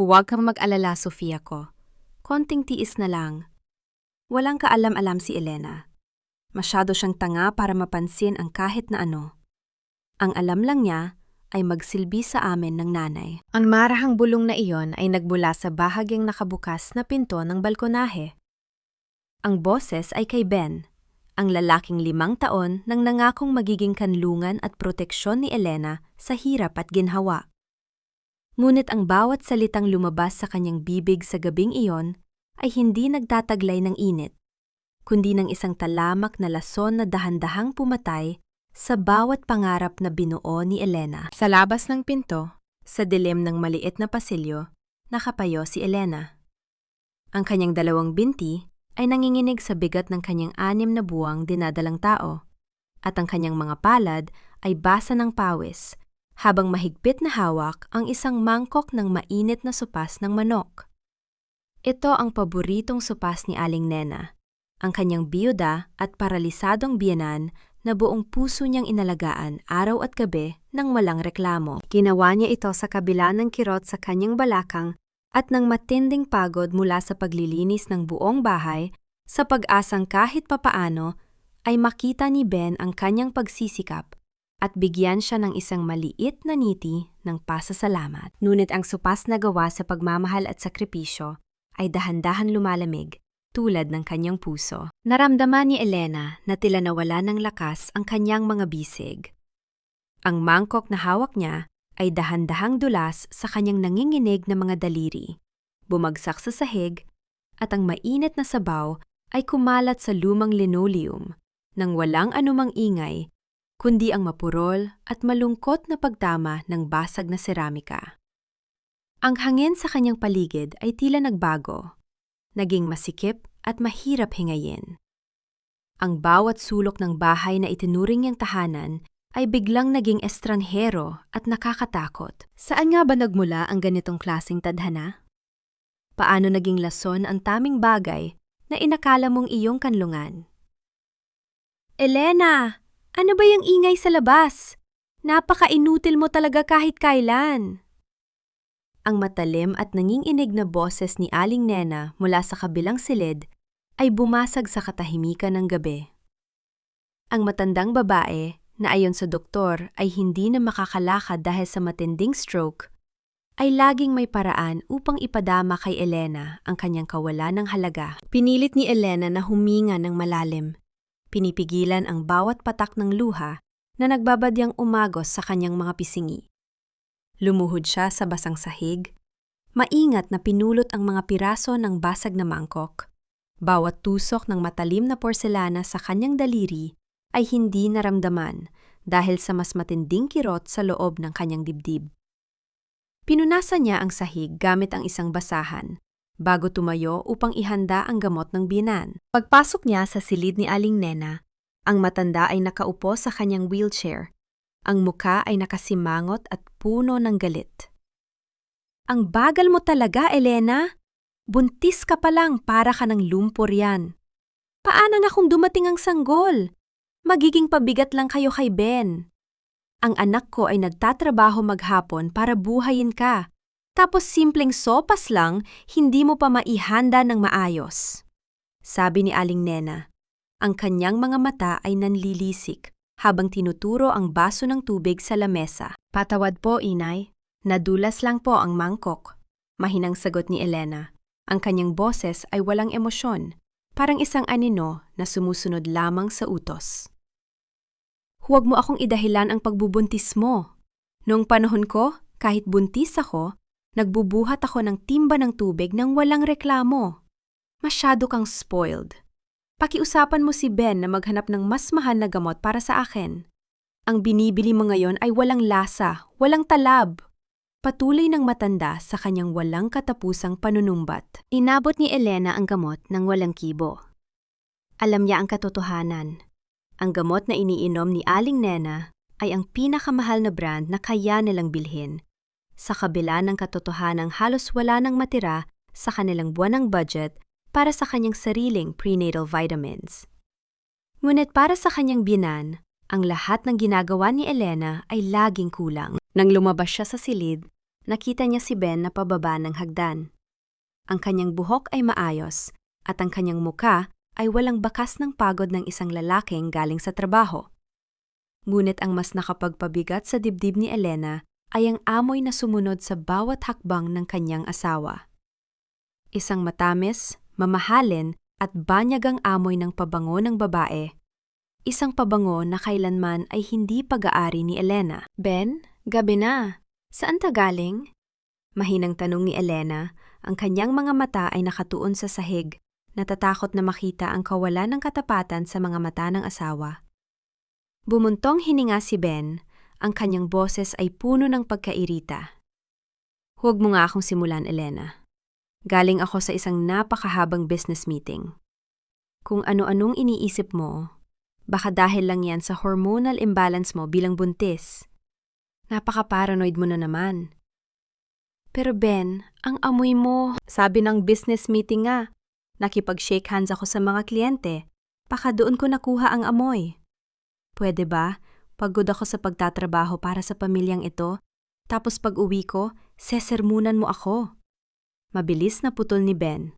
Huwag kang mag-alala, Sofia ko. Konting tiis na lang. Walang kaalam-alam si Elena. Masyado siyang tanga para mapansin ang kahit na ano. Ang alam lang niya ay magsilbi sa amin ng nanay. Ang marahang bulong na iyon ay nagbula sa bahagyang nakabukas na pinto ng balkonahe. Ang boses ay kay Ben, ang lalaking 5 taon nang nangakong magiging kanlungan at proteksyon ni Elena sa hirap at ginhawa. Ngunit ang bawat salitang lumabas sa kanyang bibig sa gabing iyon ay hindi nagtataglay ng init, kundi ng isang talamak na lason na dahan-dahang pumatay sa bawat pangarap na binuo ni Elena. Sa labas ng pinto, sa dilim ng maliit na pasilyo, nakapayo si Elena. Ang kanyang 2 binti ay nanginginig sa bigat ng kanyang 6 na buwang dinadalang tao, at ang kanyang mga palad ay basa ng pawis, habang mahigpit na hawak ang isang mangkok ng mainit na sopas ng manok. Ito ang paboritong sopas ni Aling Nena, ang kanyang biyuda at paralisadong biyenan na buong puso niyang inalagaan araw at gabi nang walang reklamo. Ginawa niya ito sa kabila ng kirot sa kanyang balakang at ng matinding pagod mula sa paglilinis ng buong bahay sa pag-asang kahit papaano ay makita ni Ben ang kanyang pagsisikap at bigyan siya ng isang maliit na ngiti ng pasasalamat. Ngunit ang sopas na gawa sa pagmamahal at sakripisyo ay dahan-dahan lumalamig tulad ng kanyang puso. Naramdaman ni Elena na tila nawala ng lakas ang kanyang mga bisig. Ang mangkok na hawak niya ay dahan-dahang dulas sa kanyang nanginginig na mga daliri, bumagsak sa sahig, at ang mainit na sabaw ay kumalat sa lumang linoleum nang walang anumang ingay, kundi ang mapurol at malungkot na pagtama ng basag na seramika. Ang hangin sa kanyang paligid ay tila nagbago, naging masikip at mahirap hingayin. Ang bawat sulok ng bahay na itinuring niyang tahanan ay biglang naging estranghero at nakakatakot. Saan nga ba nagmula ang ganitong klaseng tadhana? Paano naging lason ang taming bagay na inakala mong iyong kanlungan? Elena! Ano ba yung ingay sa labas? Napaka-inutil mo talaga kahit kailan. Ang matalim at nanginginig na boses ni Aling Nena mula sa kabilang silid ay bumasag sa katahimikan ng gabi. Ang matandang babae, na ayon sa doktor ay hindi na makakalakad dahil sa matinding stroke, ay laging may paraan upang ipadama kay Elena ang kanyang kawalan ng halaga. Pinilit ni Elena na huminga ng malalim. Pinipigilan ang bawat patak ng luha na nagbabadyang umagos sa kanyang mga pisingi. Lumuhod siya sa basang sahig. Maingat na pinulot ang mga piraso ng basag na mangkok. Bawat tusok ng matalim na porselana sa kanyang daliri ay hindi naramdaman dahil sa mas matinding kirot sa loob ng kanyang dibdib. Pinunasan niya ang sahig gamit ang isang basahan bago tumayo upang ihanda ang gamot ng biyenan. Pagpasok niya sa silid ni Aling Nena, ang matanda ay nakaupo sa kanyang wheelchair. Ang muka ay nakasimangot at puno ng galit. Ang bagal mo talaga, Elena. Buntis ka pa lang, para ka ng lumpur yan. Paano na kung dumating ang sanggol? Magiging pabigat lang kayo kay Ben. Ang anak ko ay nagtatrabaho maghapon para buhayin ka. Tapos simpleng sopas lang, hindi mo pa maihanda ng maayos. Sabi ni Aling Nena. Ang kanyang mga mata ay nanlilisik habang tinuturo ang baso ng tubig sa lamesa. Patawad po, inay. Nadulas lang po ang mangkok. Mahinang sagot ni Elena. Ang kanyang boses ay walang emosyon, parang isang anino na sumusunod lamang sa utos. Huwag mo akong idahilan ang pagbubuntis mo. Noong panahon ko, kahit buntis ako, nagbubuhat ako ng timba ng tubig nang walang reklamo. Masyado kang spoiled. Pakiusapan mo si Ben na maghanap ng mas mahal na gamot para sa akin. Ang binibili mo ngayon ay walang lasa, walang talab. Patuloy ng matanda sa kanyang walang katapusang panunumbat. Inabot ni Elena ang gamot ng walang kibo. Alam niya ang katotohanan. Ang gamot na iniinom ni Aling Nena ay ang pinakamahal na brand na kaya nilang bilhin. Sa kabila ng katotohanang halos wala nang matira sa kanilang buwanang budget para sa kanyang sariling prenatal vitamins. Ngunit para sa kanyang biyenan, ang lahat ng ginagawa ni Elena ay laging kulang. Nang lumabas siya sa silid, Nakita niya si Ben na pababa ng hagdan. Ang kanyang buhok ay maayos at ang kanyang muka ay walang bakas ng pagod ng isang lalaking galing sa trabaho. Ngunit ang mas nakapagpabigat sa dibdib ni Elena ay ang amoy na sumunod sa bawat hakbang ng kanyang asawa. Isang matamis, mamahalin at banyagang amoy ng pabango ng babae. Isang pabango na kailanman ay hindi pag-aari ni Elena. Ben, gabi na. Saan ka galing? Mahinang tanong ni Elena. Ang kanyang mga mata ay nakatuon sa sahig, natatakot na makita ang kawalan ng katapatan sa mga mata ng asawa. Bumuntong hininga si Ben, ang kanyang boses ay puno ng pagkairita. Huwag mo nga akong simulan, Elena. Galing ako sa isang napakahabang business meeting. Kung ano-anong iniisip mo, baka dahil lang yan sa hormonal imbalance mo bilang buntis. Napaka-paranoid mo na naman. Pero Ben, ang amoy mo, sabi ng business meeting nga. Nakipag-shake hands ako sa mga kliyente. Baka doon ko nakuha ang amoy. Pwede ba? Pagod ako sa pagtatrabaho para sa pamilyang ito. Tapos pag-uwi ko, sesermunan mo ako. Mabilis na putol ni Ben.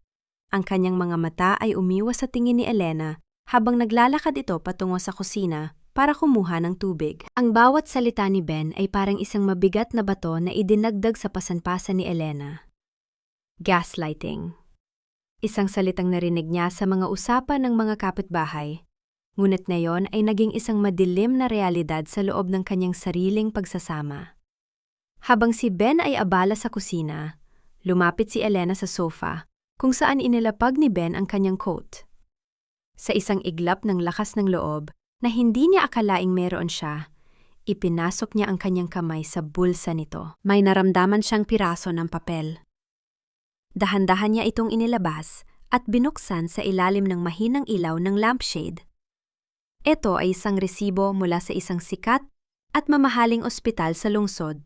Ang kanyang mga mata ay umiwas sa tingin ni Elena habang naglalakad ito patungo sa kusina para kumuha ng tubig. Ang bawat salita ni Ben ay parang isang mabigat na bato na idinagdag sa pasanpasan ni Elena. Gaslighting. Isang salitang narinig niya sa mga usapan ng mga kapitbahay. Ngunit ngayon ay naging isang madilim na realidad sa loob ng kanyang sariling pagsasama. Habang si Ben ay abala sa kusina, lumapit si Elena sa sofa kung saan inilapag ni Ben ang kanyang coat. Sa isang iglap ng lakas ng loob, na hindi niya akalaing meron siya, ipinasok niya ang kanyang kamay sa bulsa nito. May naramdaman siyang piraso ng papel. Dahan-dahan niya itong inilabas at binuksan sa ilalim ng mahinang ilaw ng lampshade. Ito ay isang resibo mula sa isang sikat at mamahaling ospital sa lungsod.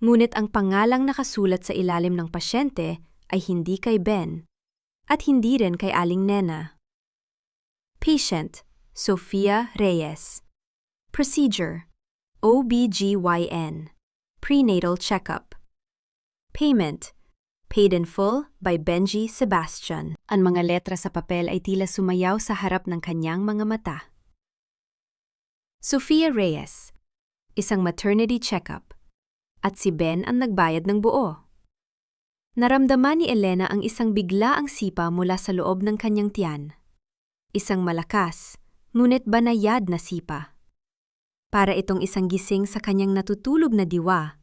Ngunit ang pangalang nakasulat sa ilalim ng pasyente ay hindi kay Ben at hindi rin kay Aling Nena. Patient, Sofia Reyes. Procedure, OBGYN, Prenatal Checkup. Payment, paid in full by Benji Sebastian. Ang mga letra sa papel ay tila sumayaw sa harap ng kanyang mga mata. Sofia Reyes, isang maternity checkup, at si Ben ang nagbayad ng buo. Naramdaman ni Elena ang isang biglaang sipa mula sa loob ng kanyang tiyan. Isang malakas, ngunit banayad na sipa. Para itong isang gising sa kanyang natutulog na diwa,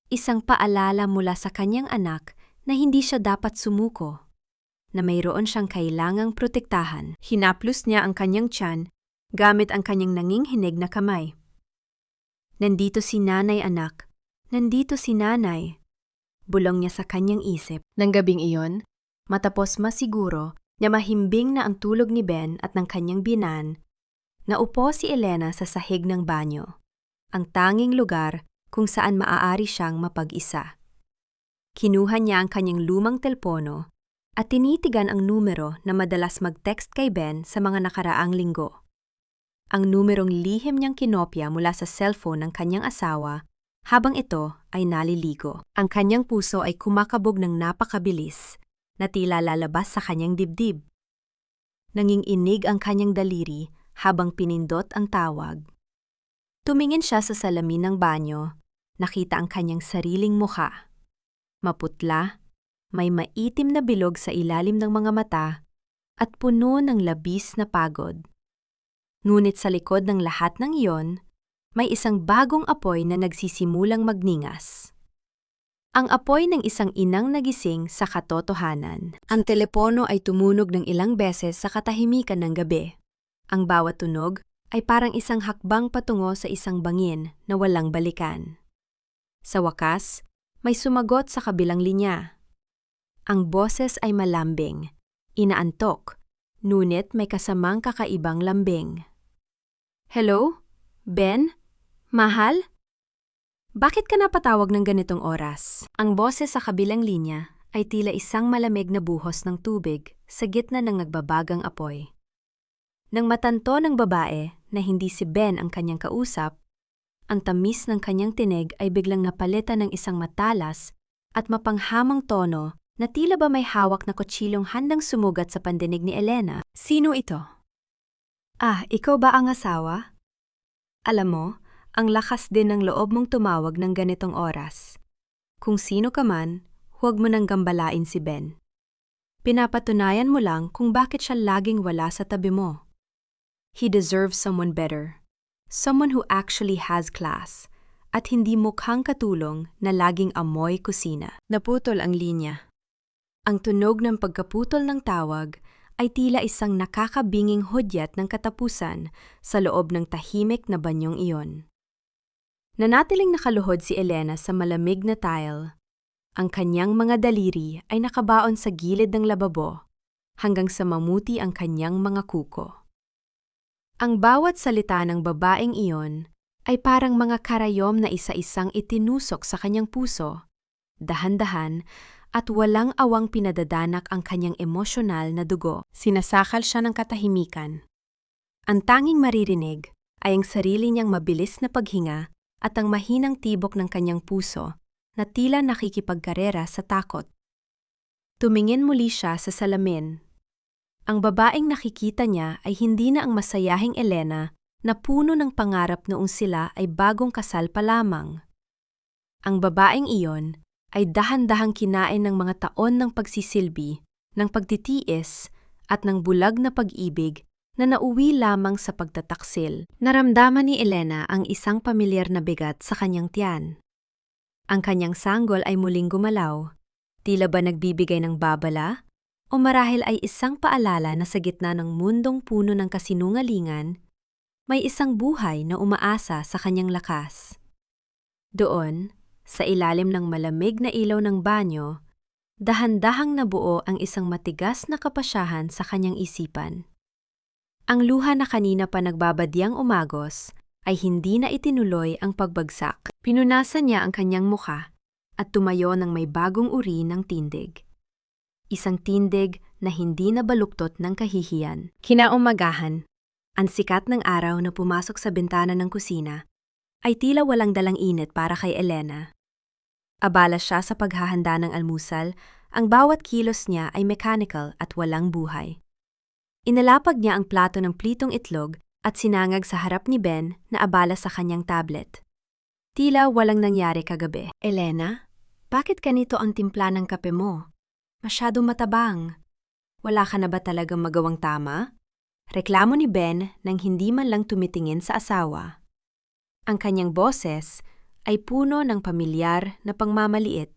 isang paalala mula sa kanyang anak na hindi siya dapat sumuko, na mayroon siyang kailangang protektahan. Hinaplos niya ang kanyang tiyan gamit ang kanyang nanginghinig na kamay. Nandito si nanay, anak. Nandito si nanay. Bulong niya sa kanyang isip. Nang gabing iyon, matapos masiguro na mahimbing na ang tulog ni Ben at ng kanyang binan, naupo si Elena sa sahig ng banyo, ang tanging lugar kung saan maaari siyang mapag-isa. Kinuha niya ang kanyang lumang telpono at tinitigan ang numero na madalas mag-text kay Ben sa mga nakaraang linggo. Ang numerong lihim niyang kinopya mula sa cellphone ng kanyang asawa habang ito ay naliligo. Ang kanyang puso ay kumakabog ng napakabilis na tila lalabas sa kanyang dibdib. Nanginginig ang kanyang daliri habang pinindot ang tawag. Tumingin siya sa salamin ng banyo, nakita ang kanyang sariling mukha. Maputla, may maitim na bilog sa ilalim ng mga mata, at puno ng labis na pagod. Ngunit sa likod ng lahat ng iyon, may isang bagong apoy na nagsisimulang magningas. Ang apoy ng isang inang nagising sa katotohanan. Ang telepono ay tumunog ng ilang beses sa katahimikan ng gabi. Ang bawat tunog ay parang isang hakbang patungo sa isang bangin na walang balikan. Sa wakas, may sumagot sa kabilang linya. Ang boses ay malambing, inaantok, ngunit may kasamang kakaibang lambing. Hello? Ben? Mahal? Bakit ka napatawag ng ganitong oras? Ang boses sa kabilang linya ay tila isang malamig na buhos ng tubig sa gitna ng nagbabagang apoy. Nang matanto ng babae na hindi si Ben ang kanyang kausap, Ang tamis ng kanyang tinig ay biglang napalitan ng isang matalas at mapanghamang tono na tila ba may hawak na kutsilong handang sumugat sa pandinig ni Elena. Sino ito? Ah, ikaw ba ang asawa? Alam mo, ang lakas din ng loob mong tumawag ng ganitong oras. Kung sino ka man, huwag mo nang gambalain si Ben. Pinapatunayan mo lang kung bakit siya laging wala sa tabi mo. He deserves someone better. Someone who actually has class at hindi mukhang katulong na laging amoy kusina. Naputol ang linya. Ang tunog ng pagkaputol ng tawag ay tila isang nakakabinging hudyat ng katapusan sa loob ng tahimik na banyong iyon. Nanatiling nakaluhod si Elena sa malamig na tile. Ang kanyang mga daliri ay nakabaon sa gilid ng lababo hanggang sa mamuti ang kanyang mga kuko. Ang bawat salita ng babaeng iyon ay parang mga karayom na isa-isang itinusok sa kanyang puso, dahan-dahan at walang awang pinadadanak ang kanyang emosyonal na dugo. Sinasakal siya ng katahimikan. Ang tanging maririnig ay ang sarili niyang mabilis na paghinga at ang mahinang tibok ng kanyang puso na tila nakikipagkarera sa takot. Tumingin muli siya sa salamin. Ang babaeng nakikita niya ay hindi na ang masayahing Elena na puno ng pangarap noong sila ay bagong kasal pa lamang. Ang babaeng iyon ay dahan-dahang kinain ng mga taon ng pagsisilbi, ng pagtitiis, at ng bulag na pag-ibig na nauwi lamang sa pagtataksil. Naramdaman ni Elena ang isang pamilyar na bigat sa kanyang tiyan. Ang kanyang sanggol ay muling gumalaw, tila ba nagbibigay ng babala, o marahil ay isang paalala na sa gitna ng mundong puno ng kasinungalingan, may isang buhay na umaasa sa kanyang lakas. Doon, sa ilalim ng malamig na ilaw ng banyo, dahan-dahang nabuo ang isang matigas na kapasyahan sa kanyang isipan. Ang luha na kanina pa nagbabadyang umagos ay hindi na itinuloy ang pagbagsak. Pinunasan niya ang kanyang mukha at tumayo ng may bagong uri ng tindig. Isang tindig na hindi nabaluktot ng kahihiyan. Kinaumagahan, ang sikat ng araw na pumasok sa bintana ng kusina ay tila walang dalang init para kay Elena. Abala siya sa paghahanda ng almusal, ang bawat kilos niya ay mechanical at walang buhay. Inalapag niya ang plato ng plitong itlog at sinangag sa harap ni Ben na abala sa kanyang tablet. Tila walang nangyari kagabi. Elena, bakit ganito ang timpla ng kape mo? Masyadong matabang. Wala ka na ba talagang magawang tama? Reklamo ni Ben nang hindi man lang tumitingin sa asawa. Ang kanyang boses ay puno ng pamilyar na pangmamaliit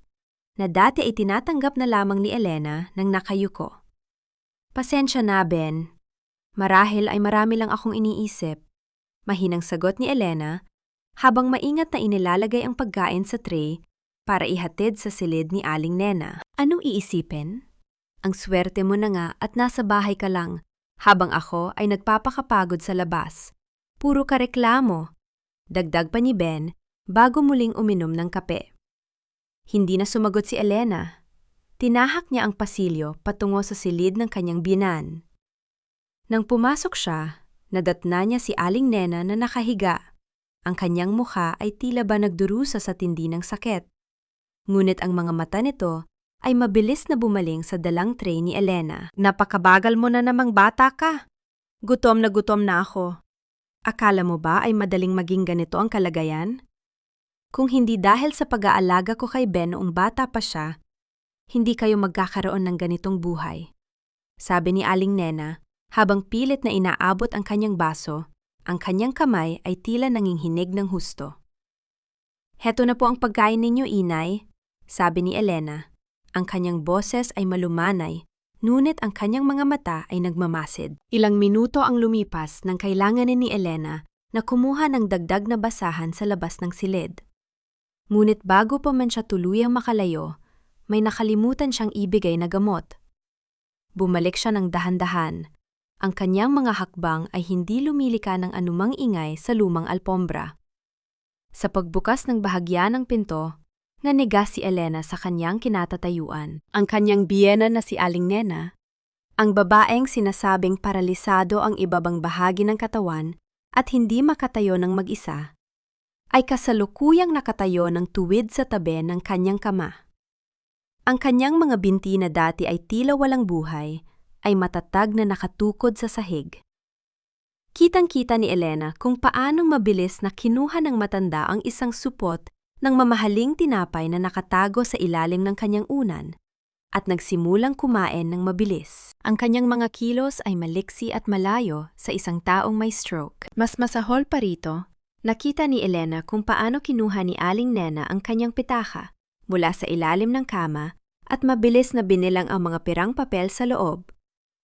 na dati ay tinatanggap na lamang ni Elena nang nakayuko. Pasensya na, Ben. Marahil ay marami lang akong iniisip. Mahinang sagot ni Elena habang maingat na inilalagay ang pagkain sa tray para ihatid sa silid ni Aling Nena. Anong iisipin? Ang swerte mo na nga at nasa bahay ka lang habang ako ay nagpapakapagod sa labas. Puro ka reklamo. Dagdag pa ni Ben bago muling uminom ng kape. Hindi na sumagot si Elena. Tinahak niya ang pasilyo patungo sa silid ng kanyang biyenan. Nang pumasok siya, nadatna niya si Aling Nena na nakahiga. Ang kanyang mukha ay tila ba nagdurusa sa tindi ng sakit. Ngunit ang mga mata nito ay mabilis na bumaling sa dalang tray ni Elena. Napakabagal mo na namang bata ka. Gutom na ako. Akala mo ba ay madaling maging ganito ang kalagayan? Kung hindi dahil sa pag-aalaga ko kay Ben noong bata pa siya, hindi kayo magkakaroon ng ganitong buhay. Sabi ni Aling Nena habang pilit na inaabot ang kanyang baso, ang kanyang kamay ay tila nanginghinig ng husto. Heto na po ang pagkain ninyo, Inay, sabi ni Elena. Ang kanyang boses ay malumanay, ngunit ang kanyang mga mata ay nagmamasid. Ilang minuto ang lumipas nang kailanganin ni Elena na kumuha ng dagdag na basahan sa labas ng silid. Ngunit bago pa man siya tuluyang makalayo, may nakalimutan siyang ibigay na gamot. Bumalik siya ng dahan-dahan. Ang kanyang mga hakbang ay hindi lumilika ng anumang ingay sa lumang alpombra. Sa pagbukas ng bahagya ng pinto, naniga si Elena sa kanyang kinatatayuan. Ang kanyang biyena na si Aling Nena, ang babaeng sinasabing paralisado ang ibabang bahagi ng katawan at hindi makatayo ng mag-isa, ay kasalukuyang nakatayo ng tuwid sa tabi ng kanyang kama. Ang kanyang mga binti na dati ay tila walang buhay ay matatag na nakatukod sa sahig. Kitang-kita ni Elena kung paanong mabilis na kinuha ng matanda ang isang supot ng mamahaling tinapay na nakatago sa ilalim ng kanyang unan at nagsimulang kumain ng mabilis. Ang kanyang mga kilos ay maliksi at malayo sa isang taong may stroke. Mas masahol pa rito, nakita ni Elena kung paano kinuha ni Aling Nena ang kanyang pitaka mula sa ilalim ng kama at mabilis na binilang ang mga pirang papel sa loob.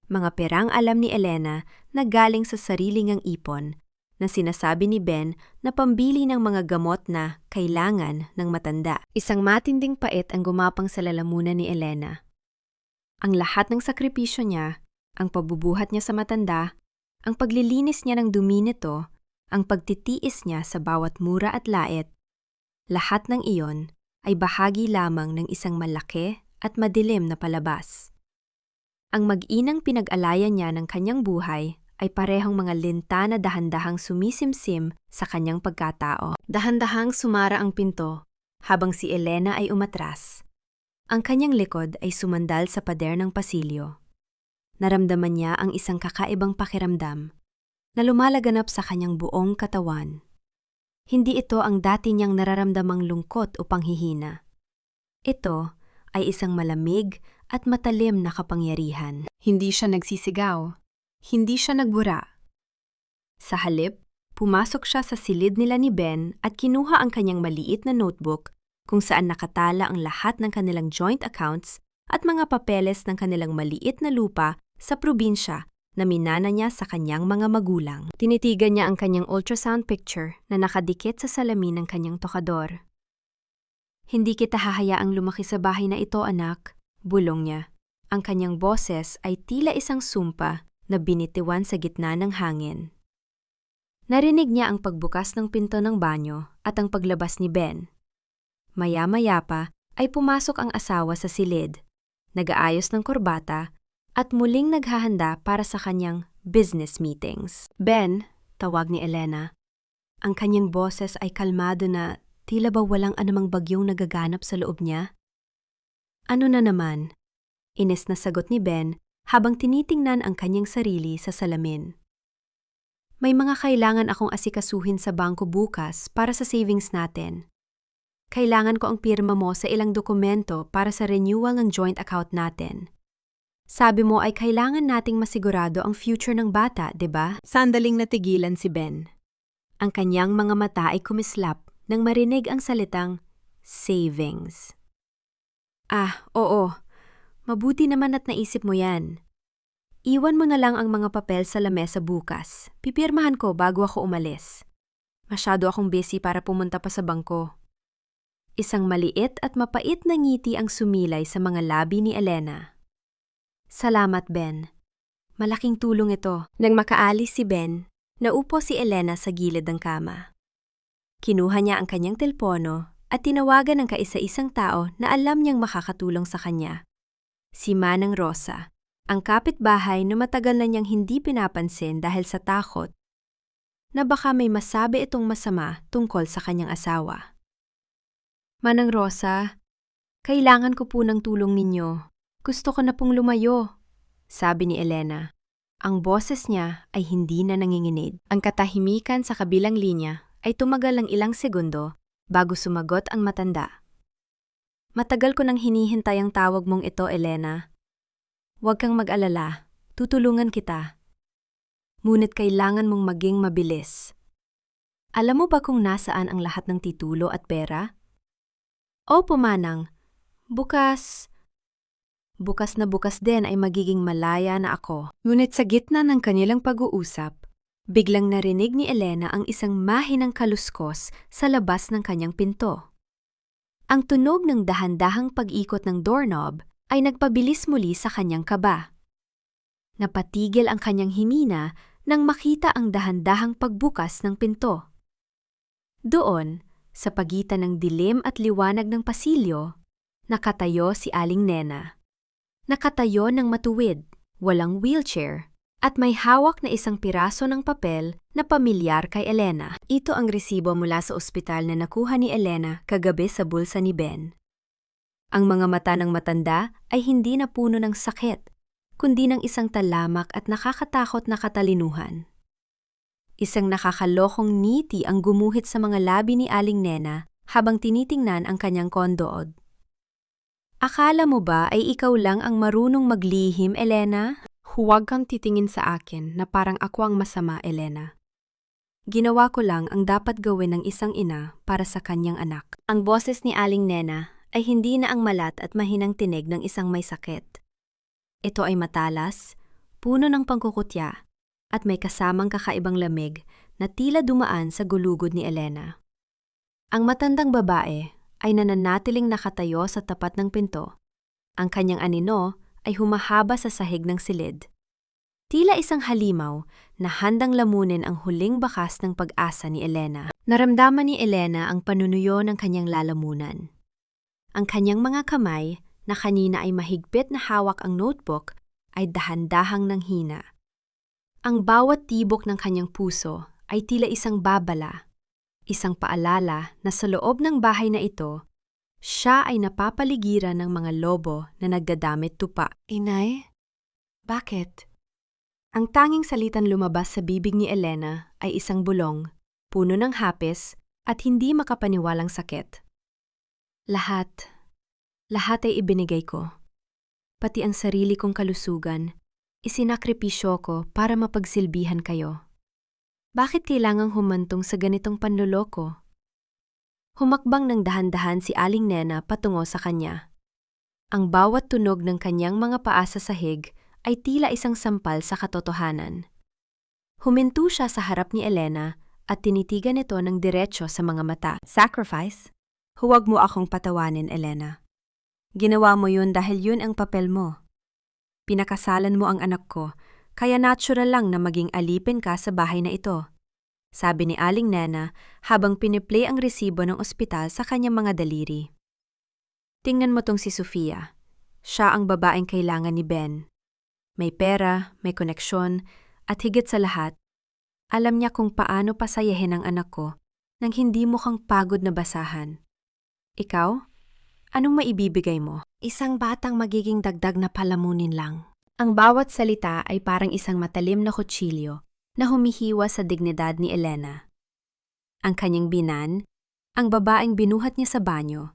Mga pirang alam ni Elena na galing sa sarili niyang ipon na sinasabi ni Ben na pambili ng mga gamot na kailangan ng matanda. Isang matinding pait ang gumapang sa lalamunan ni Elena. Ang lahat ng sakripisyo niya, ang pagbubuhat niya sa matanda, ang paglilinis niya ng dumi nito, ang pagtitiis niya sa bawat mura at lait, lahat ng iyon ay bahagi lamang ng isang malaki at madilim na palabas. Ang mag-inang pinag-alayan niya ng kanyang buhay ay parehong mga linta na dahan-dahang sumisimsim sa kanyang pagkatao. Dahan-dahang sumara ang pinto habang si Elena ay umatras. Ang kanyang likod ay sumandal sa pader ng pasilyo. Naramdaman niya ang isang kakaibang pakiramdam na lumalaganap sa kanyang buong katawan. Hindi ito ang dati niyang nararamdamang lungkot o panghihina. Ito ay isang malamig at matalim na kapangyarihan. Hindi siya nagsisigaw. Hindi siya nagbura. Sa halip, pumasok siya sa silid nila ni Ben at kinuha ang kanyang maliit na notebook kung saan nakatala ang lahat ng kanilang joint accounts at mga papeles ng kanilang maliit na lupa sa probinsya na minana niya sa kanyang mga magulang. Tinitigan niya ang kanyang ultrasound picture na nakadikit sa salamin ng kanyang tokador. Hindi kita hahayaang lumaki sa bahay na ito, anak. Bulong niya. Ang kanyang boses ay tila isang sumpa na binitiwan sa gitna ng hangin. Narinig niya ang pagbukas ng pinto ng banyo at ang paglabas ni Ben. Maya-maya pa ay pumasok ang asawa sa silid, nag-aayos ng kurbata at muling naghahanda para sa kanyang business meetings. Ben, tawag ni Elena. Ang kanyang boses ay kalmado na tila ba walang anumang bagyong nagaganap sa loob niya. Ano na naman? Inis na sagot ni Ben habang tinitingnan ang kanyang sarili sa salamin. May mga kailangan akong asikasuhin sa bangko bukas para sa savings natin. Kailangan ko ang pirma mo sa ilang dokumento para sa renewal ng joint account natin. Sabi mo ay kailangan nating masigurado ang future ng bata, 'di ba? Sandaling natigilan si Ben. Ang kanyang mga mata ay kumislap nang marinig ang salitang savings. Oo. Mabuti naman at naisip mo yan. Iwan mo na lang ang mga papel sa lamesa bukas. Pipirmahan ko bago ako umalis. Masyado akong busy para pumunta pa sa bangko. Isang maliit at mapait na ngiti ang sumilay sa mga labi ni Elena. Salamat, Ben. Malaking tulong ito. Nang makaalis si Ben, naupo si Elena sa gilid ng kama. Kinuha niya ang kanyang telpono at tinawagan ng kaisa-isang tao na alam niyang makakatulong sa kanya. Si Manang Rosa, ang kapitbahay na matagal na niyang hindi pinapansin dahil sa takot na baka may masabi itong masama tungkol sa kanyang asawa. Manang Rosa, kailangan ko po ng tulong ninyo. Gusto ko na pong lumayo, sabi ni Elena. Ang boses niya ay hindi na nanginginig. Ang katahimikan sa kabilang linya ay tumagal ng ilang segundo bago sumagot ang matanda. Matagal ko nang hinihintay ang tawag mong ito, Elena. Huwag kang mag-alala, tutulungan kita. Ngunit kailangan mong maging mabilis. Alam mo ba kung nasaan ang lahat ng titulo at pera? Opo, Manang. Bukas na bukas din ay magiging malaya na ako. Ngunit sa gitna ng kanilang pag-uusap, biglang narinig ni Elena ang isang mahinang kaluskos sa labas ng kanyang pinto. Ang tunog ng dahan-dahang pag-ikot ng doorknob ay nagpabilis muli sa kanyang kaba. Napatigil ang kanyang himina nang makita ang dahan-dahang pagbukas ng pinto. Doon, sa pagitan ng dilim at liwanag ng pasilyo, nakatayo si Aling Nena. Nakatayo ng matuwid, walang wheelchair, At may hawak na isang piraso ng papel na pamilyar kay Elena. Ito ang resibo mula sa ospital na nakuha ni Elena kagabi sa bulsa ni Ben. Ang mga mata ng matanda ay hindi na puno ng sakit, kundi ng isang talamak at nakakatakot na katalinuhan. Isang nakakalokong ngiti ang gumuhit sa mga labi ni Aling Nena habang tinitingnan ang kanyang kondood. Akala mo ba ay ikaw lang ang marunong maglihim, Elena? Huwag kang titingin sa akin na parang ako ang masama, Elena. Ginawa ko lang ang dapat gawin ng isang ina para sa kanyang anak. Ang boses ni Aling Nena ay hindi na ang malat at mahinang tinig ng isang may sakit. Ito ay matalas, puno ng pangkukutya, at may kasamang kakaibang lamig na tila dumaan sa gulugod ni Elena. Ang matandang babae ay nananatiling nakatayo sa tapat ng pinto. Ang kanyang anino ay humahaba sa sahig ng silid. Tila isang halimaw na handang lamunin ang huling bakas ng pag-asa ni Elena. Naramdaman ni Elena ang panunuyo ng kanyang lalamunan. Ang kanyang mga kamay, na kanina ay mahigpit na hawak ang notebook, ay dahan-dahang nanghina. Ang bawat tibok ng kanyang puso ay tila isang babala, isang paalala na sa loob ng bahay na ito, siya ay napapaligiran ng mga lobo na nagdadamit tupa. Inay? Bakit? Ang tanging salitang lumabas sa bibig ni Elena ay isang bulong, puno ng hapis at hindi makapaniwalang sakit. Lahat ay ibinigay ko. Pati ang sarili kong kalusugan, isinakripisyo ko para mapagsilbihan kayo. Bakit kailangang humantong sa ganitong panloloko? Humakbang ng dahan-dahan si Aling Nena patungo sa kanya. Ang bawat tunog ng kanyang mga paa sa sahig ay tila isang sampal sa katotohanan. Huminto siya sa harap ni Elena at tinitigan ito ng diretsyo sa mga mata. Sacrifice? Huwag mo akong patawanin, Elena. Ginawa mo yun dahil yun ang papel mo. Pinakasalan mo ang anak ko, kaya natural lang na maging alipin ka sa bahay na ito. Sabi ni Aling Nena habang piniplay ang resibo ng ospital sa kanyang mga daliri. Tingnan mo tong si Sofia. Siya ang babaeng kailangan ni Ben. May pera, may koneksyon, at higit sa lahat, alam niya kung paano pasayahin ang anak ko nang hindi mukhang pagod na basahan. Ikaw? Anong maibibigay mo? Isang batang magiging dagdag na palamunin lang. Ang bawat salita ay parang isang matalim na kutsilyo na humihiwa sa dignidad ni Elena. Ang kanyang binan, ang babaeng binuhat niya sa banyo,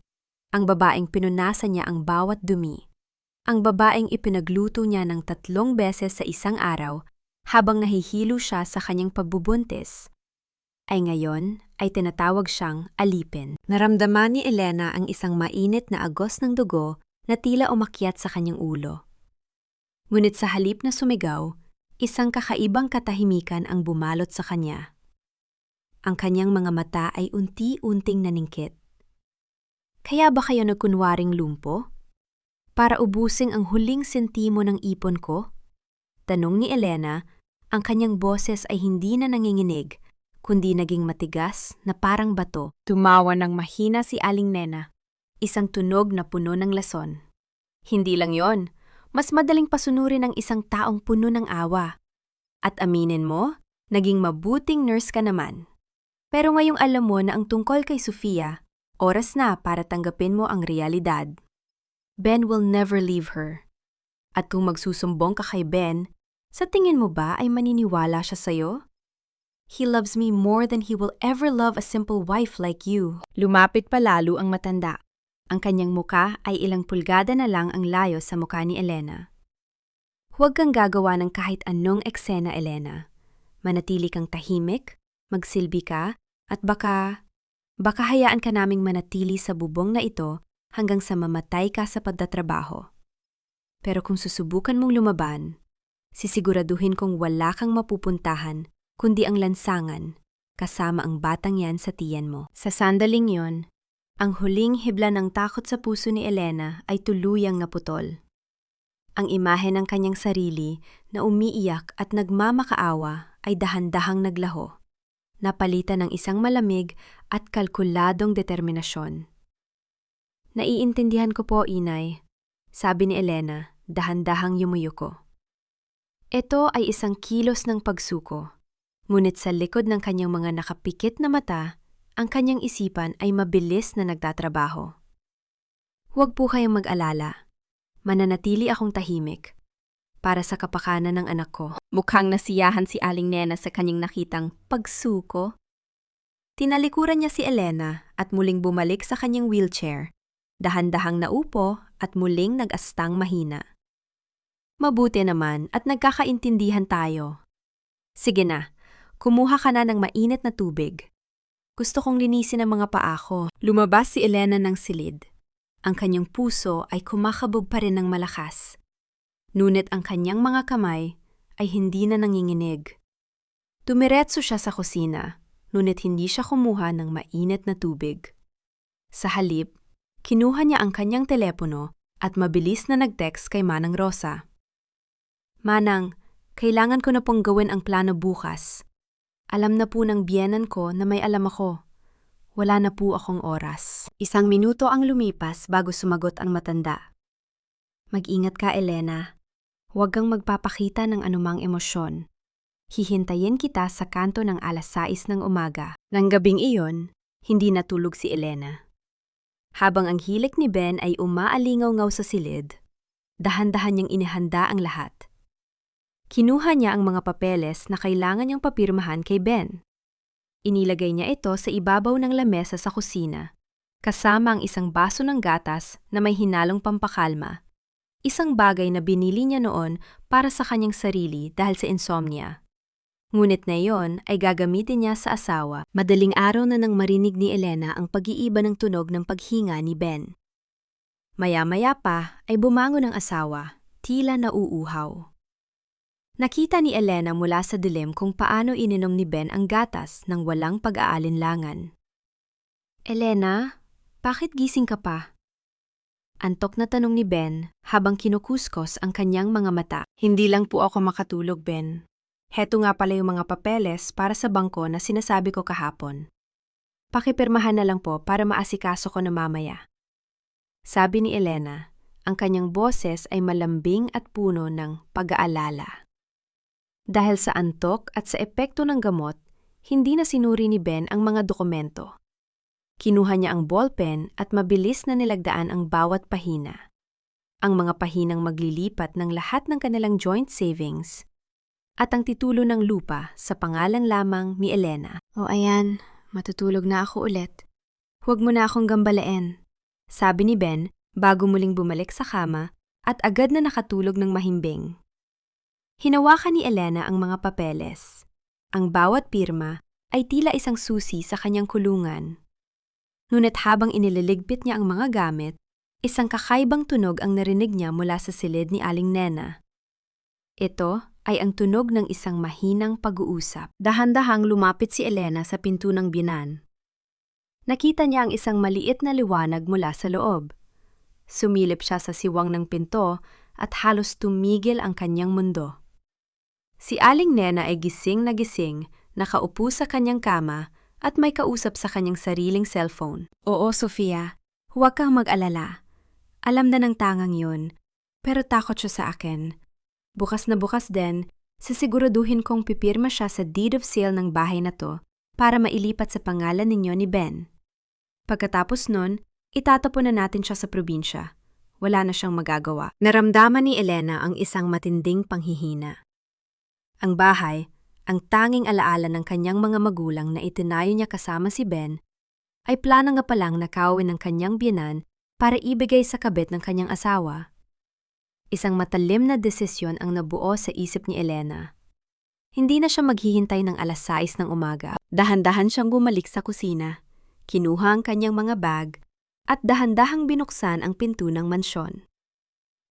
ang babaeng pinunasan niya ang bawat dumi, ang babaeng ipinagluto niya ng 3 beses sa isang araw habang nahihilo siya sa kanyang pagbubuntis, ay ngayon ay tinatawag siyang alipin. Naramdaman ni Elena ang isang mainit na agos ng dugo na tila umakyat sa kanyang ulo. Ngunit sa halip na sumigaw, isang kakaibang katahimikan ang bumalot sa kanya. Ang kanyang mga mata ay unti-unting naningkit. Kaya ba kayo nagkunwaring lumpo? Para ubusing ang huling sentimo ng ipon ko? Tanong ni Elena, ang kanyang boses ay hindi na nanginginig, kundi naging matigas na parang bato. Tumawa ng mahina si Aling Nena, isang tunog na puno ng lason. Hindi lang yon. Mas madaling pasunurin ang isang taong puno ng awa. At aminin mo, naging mabuting nurse ka naman. Pero ngayong alam mo na ang tungkol kay Sofia, oras na para tanggapin mo ang realidad. Ben will never leave her. At kung magsusumbong ka kay Ben, sa tingin mo ba ay maniniwala siya sa'yo? He loves me more than he will ever love a simple wife like you. Lumapit pa lalo ang matanda. Ang kanyang muka ay ilang pulgada na lang ang layo sa muka ni Elena. Huwag kang gagawa ng kahit anong eksena, Elena. Manatili kang tahimik, magsilbi ka, at baka hayaan ka naming manatili sa bubong na ito hanggang sa mamatay ka sa pagtatrabaho. Pero kung susubukan mong lumaban, sisiguraduhin kong wala kang mapupuntahan kundi ang lansangan, kasama ang batang yan sa tiyan mo. Sa sandaling yon, ang huling hibla ng takot sa puso ni Elena ay tuluyang naputol. Ang imahe ng kanyang sarili na umiiyak at nagmamakaawa ay dahan-dahang naglaho, napalitan ng isang malamig at kalkuladong determinasyon. Naiintindihan ko po, Inay, sabi ni Elena, dahan-dahang yumuyuko. Ito ay isang kilos ng pagsuko. Ngunit sa likod ng kanyang mga nakapikit na mata, ang kanyang isipan ay mabilis na nagtatrabaho. Huwag po kayong mag-alala. Mananatili akong tahimik para sa kapakanan ng anak ko. Mukhang nasiyahan si Aling Nena sa kanyang nakitang pagsuko. Tinalikuran niya si Elena at muling bumalik sa kanyang wheelchair. Dahan-dahang naupo at muling nag-astang mahina. Mabuti naman at nagkakaintindihan tayo. Sige na, kumuha ka na ng mainit na tubig. Gusto kong linisin ang mga paa ko. Lumabas si Elena ng silid. Ang kanyang puso ay kumakabog pa rin ng malakas. Ngunit ang kanyang mga kamay ay hindi na nanginginig. Tumiretso siya sa kusina, ngunit hindi siya kumuha ng mainit na tubig. Sa halip, kinuha niya ang kanyang telepono at mabilis na nag-text kay Manang Rosa. Manang, kailangan ko na pong gawin ang plano bukas. Alam na po ng biyenan ko na may alam ako. Wala na po akong oras. 1 minuto ang lumipas bago sumagot ang matanda. Mag-ingat ka, Elena. Huwag kang magpapakita ng anumang emosyon. Hihintayin kita sa kanto ng 6:00 ng umaga. Nang gabing iyon, hindi natulog si Elena. Habang ang hilik ni Ben ay umaalingaw-ngaw sa silid, dahan-dahan niyang inihanda ang lahat. Kinuha niya ang mga papeles na kailangan niyang papirmahan kay Ben. Inilagay niya ito sa ibabaw ng lamesa sa kusina, kasama ang isang baso ng gatas na may hinalong pampakalma, isang bagay na binili niya noon para sa kanyang sarili dahil sa insomnia. Ngunit na iyon ay gagamitin niya sa asawa. Madaling araw na nang marinig ni Elena ang pag-iiba ng tunog ng paghinga ni Ben. Maya-maya pa ay bumangon ang asawa, tila nauuhaw. Nakita ni Elena mula sa dilim kung paano ininom ni Ben ang gatas nang walang pag-aalinlangan. Elena, bakit gising ka pa? Antok na tanong ni Ben habang kinukuskos ang kanyang mga mata. Hindi lang po ako makatulog, Ben. Heto nga pala yung mga papeles para sa bangko na sinasabi ko kahapon. Pakipirmahan na lang po para maasikaso ko na mamaya. Sabi ni Elena, ang kanyang boses ay malambing at puno ng pag-aalala. Dahil sa antok at sa epekto ng gamot, hindi na sinuri ni Ben ang mga dokumento. Kinuha niya ang ballpen at mabilis na nilagdaan ang bawat pahina. Ang mga pahinang maglilipat ng lahat ng kanilang joint savings at ang titulo ng lupa sa pangalan lamang ni Elena. O ayan, matutulog na ako ulit. Huwag mo na akong gambalain, sabi ni Ben bago muling bumalik sa kama at agad na nakatulog ng mahimbing. Hinawakan ni Elena ang mga papeles. Ang bawat pirma ay tila isang susi sa kanyang kulungan. Ngunit habang iniligpit niya ang mga gamit, isang kakaibang tunog ang narinig niya mula sa silid ni Aling Nena. Ito ay ang tunog ng isang mahinang pag-uusap. Dahan-dahang lumapit si Elena sa pinto ng binan. Nakita niya ang isang maliit na liwanag mula sa loob. Sumilip siya sa siwang ng pinto at halos tumigil ang kanyang mundo. Si Aling Nena ay gising na gising, nakaupo sa kanyang kama at may kausap sa kanyang sariling cellphone. Oo, Sofia, huwag kang mag-alala. Alam na ng tangang yun, pero takot siya sa akin. Bukas na bukas din, sisiguraduhin kong pipirma siya sa deed of sale ng bahay na to para mailipat sa pangalan ninyo ni Ben. Pagkatapos nun, itatapon na natin siya sa probinsya. Wala na siyang magagawa. Naramdaman ni Elena ang isang matinding panghihina. Ang bahay, ang tanging alaala ng kanyang mga magulang na itinayo niya kasama si Ben, ay plano nga palang nakawin ng kanyang biyenan para ibigay sa kabit ng kanyang asawa. Isang matalim na desisyon ang nabuo sa isip ni Elena. Hindi na siya maghihintay ng 6:00 ng umaga. Dahan-dahan siyang bumalik sa kusina, kinuha ang kanyang mga bag, at dahan-dahang binuksan ang pinto ng mansyon.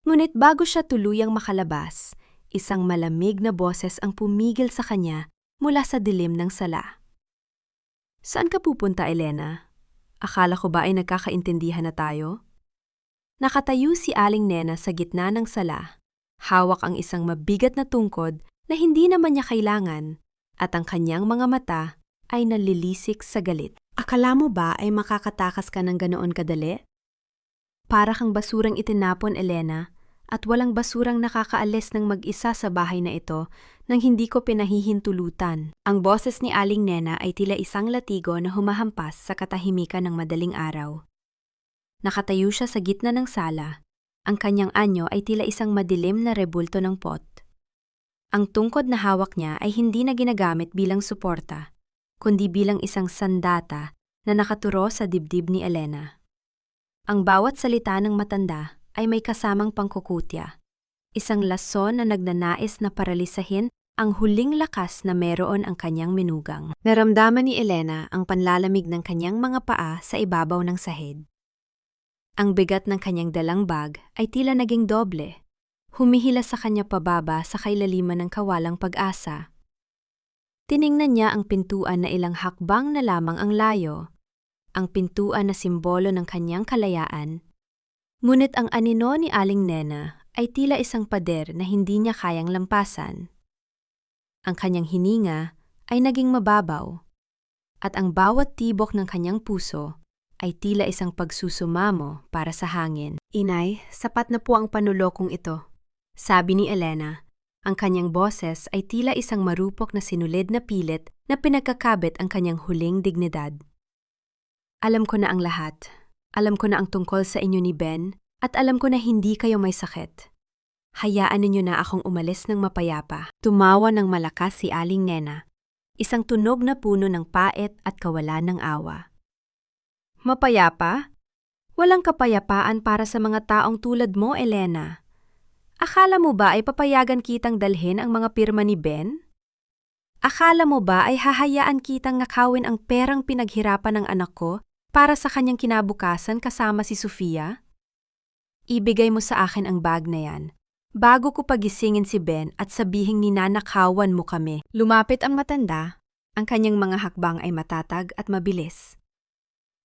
Ngunit bago siya tuluyang makalabas, isang malamig na boses ang pumigil sa kanya mula sa dilim ng sala. Saan ka pupunta, Elena? Akala ko ba ay nagkakaintindihan na tayo? Nakatayo si Aling Nena sa gitna ng sala. Hawak ang isang mabigat na tungkod na hindi naman niya kailangan at ang kanyang mga mata ay nalilisik sa galit. Akala mo ba ay makakatakas ka ng ganoon kadali? Para kang basurang itinapon, Elena, at walang basurang nakakaalis ng mag-isa sa bahay na ito nang hindi ko pinahihintulutan. Ang boses ni Aling Nena ay tila isang latigo na humahampas sa katahimikan ng madaling araw. Nakatayo siya sa gitna ng sala. Ang kanyang anyo ay tila isang madilim na rebulto ng pot. Ang tungkod na hawak niya ay hindi na ginagamit bilang suporta, kundi bilang isang sandata na nakaturo sa dibdib ni Elena. Ang bawat salita ng matanda ay may kasamang pangkukutya, isang lason na nagnanais na paralisahin ang huling lakas na meron ang kanyang minugang. Naramdaman ni Elena ang panlalamig ng kanyang mga paa sa ibabaw ng sahig. Ang bigat ng kanyang dalang bag ay tila naging doble, humihila sa kanya pababa sa kailaliman ng kawalang pag-asa. Tiningnan niya ang pintuan na ilang hakbang na lamang ang layo, ang pintuan na simbolo ng kanyang kalayaan. Ngunit ang anino ni Aling Nena ay tila isang pader na hindi niya kayang lampasan. Ang kanyang hininga ay naging mababaw, at ang bawat tibok ng kanyang puso ay tila isang pagsusumamo para sa hangin. "Inay, sapat na po ang panulokong ito," sabi ni Elena. Ang kanyang boses ay tila isang marupok na sinulid na pilit na pinagkakabit ang kanyang huling dignidad. "Alam ko na ang lahat. Alam ko na ang tungkol sa inyo ni Ben, at alam ko na hindi kayo may sakit. Hayaan ninyo na akong umalis ng mapayapa." Tumawa ng malakas si Aling Nena, isang tunog na puno ng pait at kawalan ng awa. "Mapayapa? Walang kapayapaan para sa mga taong tulad mo, Elena. Akala mo ba ay papayagan kitang dalhin ang mga pirma ni Ben? Akala mo ba ay hahayaan kitang nakawin ang perang pinaghirapan ng anak ko para sa kanyang kinabukasan kasama si Sofia? Ibigay mo sa akin ang bag na yan, bago ko pagisingin si Ben at sabihing ninanakawan mo kami." Lumapit ang matanda, ang kanyang mga hakbang ay matatag at mabilis.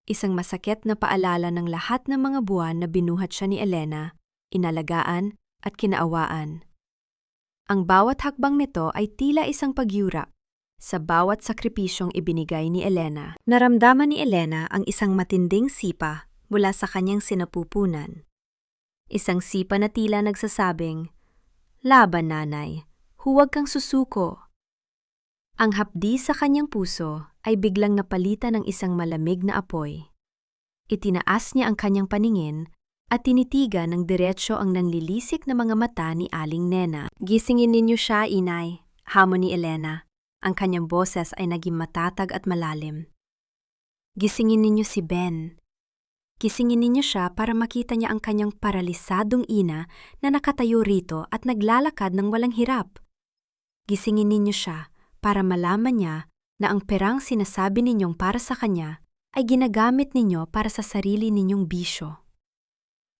Isang masakit na paalala ng lahat ng mga buwan na binuhat siya ni Elena, inalagaan at kinaawaan. Ang bawat hakbang nito ay tila isang pagyurap sa bawat sakripisyong ibinigay ni Elena. Naramdaman ni Elena ang isang matinding sipa mula sa kanyang sinapupunan. Isang sipa na tila nagsasabing, "Laban, nanay, huwag kang susuko." Ang hapdi sa kanyang puso ay biglang napalitan ng isang malamig na apoy. Itinaas niya ang kanyang paningin at tinitigan ng diretsyo ang nanlilisik na mga mata ni Aling Nena. "Gisingin ninyo siya, inay," hamon ni Elena. Ang kanyang boses ay naging matatag at malalim. "Gisingin ninyo si Ben. Gisingin ninyo siya para makita niya ang kanyang paralisadong ina na nakatayo rito at naglalakad ng walang hirap. Gisingin ninyo siya para malaman niya na ang perang sinasabi ninyong para sa kanya ay ginagamit ninyo para sa sarili ninyong bisyo."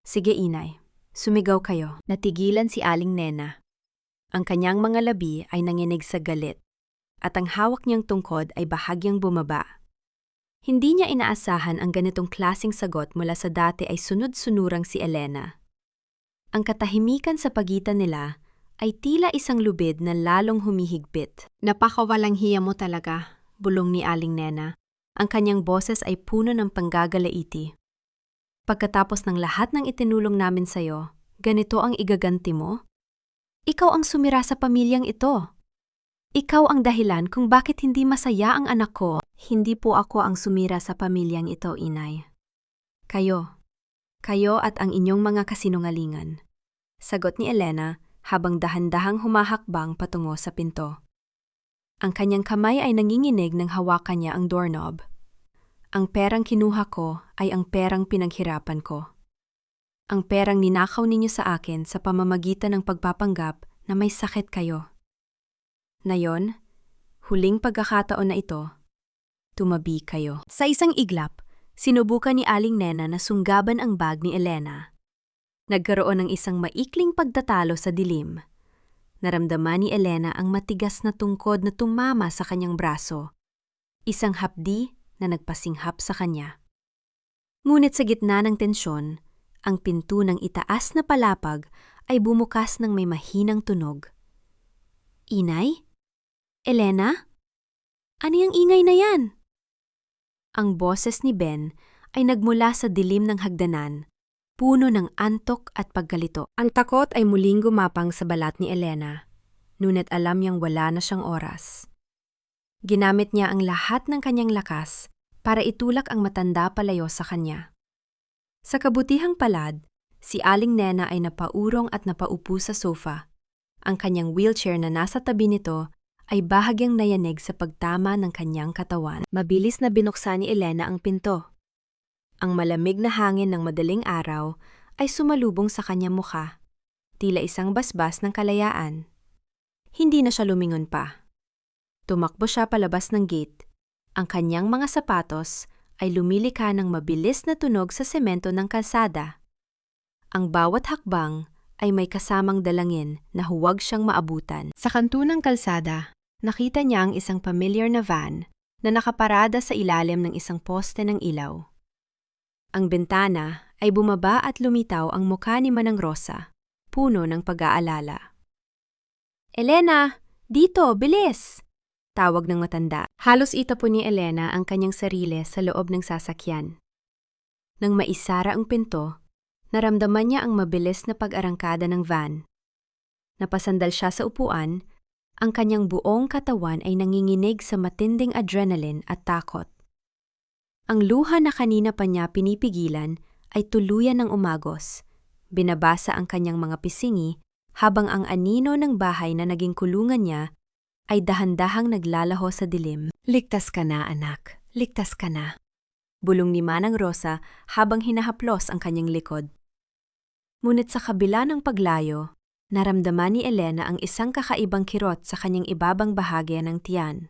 "Sige, inay, sumigaw kayo." Natigilan si Aling Nena. Ang kanyang mga labi ay nanginig sa galit, at ang hawak niyang tungkod ay bahagyang bumaba. Hindi niya inaasahan ang ganitong klaseng sagot mula sa dati ay sunod-sunurang si Elena. Ang katahimikan sa pagitan nila ay tila isang lubid na lalong humihigpit. "Napakawalang hiya mo talaga," bulong ni Aling Nena. Ang kanyang boses ay puno ng panggagalaiti. "Pagkatapos ng lahat ng itinulong namin sa'yo, ganito ang igaganti mo? Ikaw ang sumira sa pamilyang ito. Ikaw ang dahilan kung bakit hindi masaya ang anak ko." "Hindi po ako ang sumira sa pamilyang ito, inay. Kayo at ang inyong mga kasinungalingan," sagot ni Elena habang dahan-dahang humahakbang patungo sa pinto. Ang kanyang kamay ay nanginginig nang hawakan niya ang doorknob. "Ang perang kinuha ko ay ang perang pinaghirapan ko. Ang perang ninakaw ninyo sa akin sa pamamagitan ng pagpapanggap na may sakit kayo. Ngayon, huling pagkakataon na ito, tumabi kayo." Sa isang iglap, sinubukan ni Aling Nena na sunggaban ang bag ni Elena. Nagkaroon ng isang maikling pagtatalo sa dilim. Naramdaman ni Elena ang matigas na tungkod na tumama sa kanyang braso. Isang hapdi na nagpasinghap sa kanya. Ngunit sa gitna ng tensyon, ang pinto ng itaas na palapag ay bumukas ng may mahinang tunog. "Inay? Elena? Ano yung ingay na yan?" Ang boses ni Ben ay nagmula sa dilim ng hagdanan, puno ng antok at pagkalito. Ang takot ay muling gumapang sa balat ni Elena, ngunit alam niyang wala na siyang oras. Ginamit niya ang lahat ng kanyang lakas para itulak ang matanda palayo sa kanya. Sa kabutihang palad, si Aling Nena ay napaurong at napaupo sa sofa. Ang kanyang wheelchair na nasa tabi nito ay bahagyang nayanig sa pagtama ng kanyang katawan. Mabilis na binuksan ni Elena ang pinto. Ang malamig na hangin ng madaling araw ay sumalubong sa kanyang mukha, tila isang basbas ng kalayaan. Hindi na siya lumingon pa. Tumakbo siya palabas ng gate. Ang kanyang mga sapatos ay lumilikha ng mabilis na tunog sa semento ng kalsada. Ang bawat hakbang ay may kasamang dalangin na huwag siyang maabutan. Sa kanto ng kalsada, nakita niya ang isang familiar na van na nakaparada sa ilalim ng isang poste ng ilaw. Ang bintana ay bumaba at lumitaw ang mukha ni Manang Rosa, puno ng pag-aalala. "Elena, dito, bilis!" Tawag ng matanda. Halos itapon ni Elena ang kanyang sarili sa loob ng sasakyan. Nang maisara ang pinto, naramdaman niya ang mabilis na pag-arangkada ng van. Napasandal siya sa upuan. Ang kanyang buong katawan ay nanginginig sa matinding adrenaline at takot. Ang luha na kanina pa niya pinipigilan ay tuluyan ng umagos. Binabasa ang kanyang mga pisingi habang ang anino ng bahay na naging kulungan niya ay dahan-dahang naglalaho sa dilim. "Ligtas ka na, anak. Ligtas ka na." Bulong ni Manang Rosa habang hinahaplos ang kanyang likod. Ngunit sa kabila ng paglayo, naramdaman ni Elena ang isang kakaibang kirot sa kanyang ibabang bahagi ng tiyan.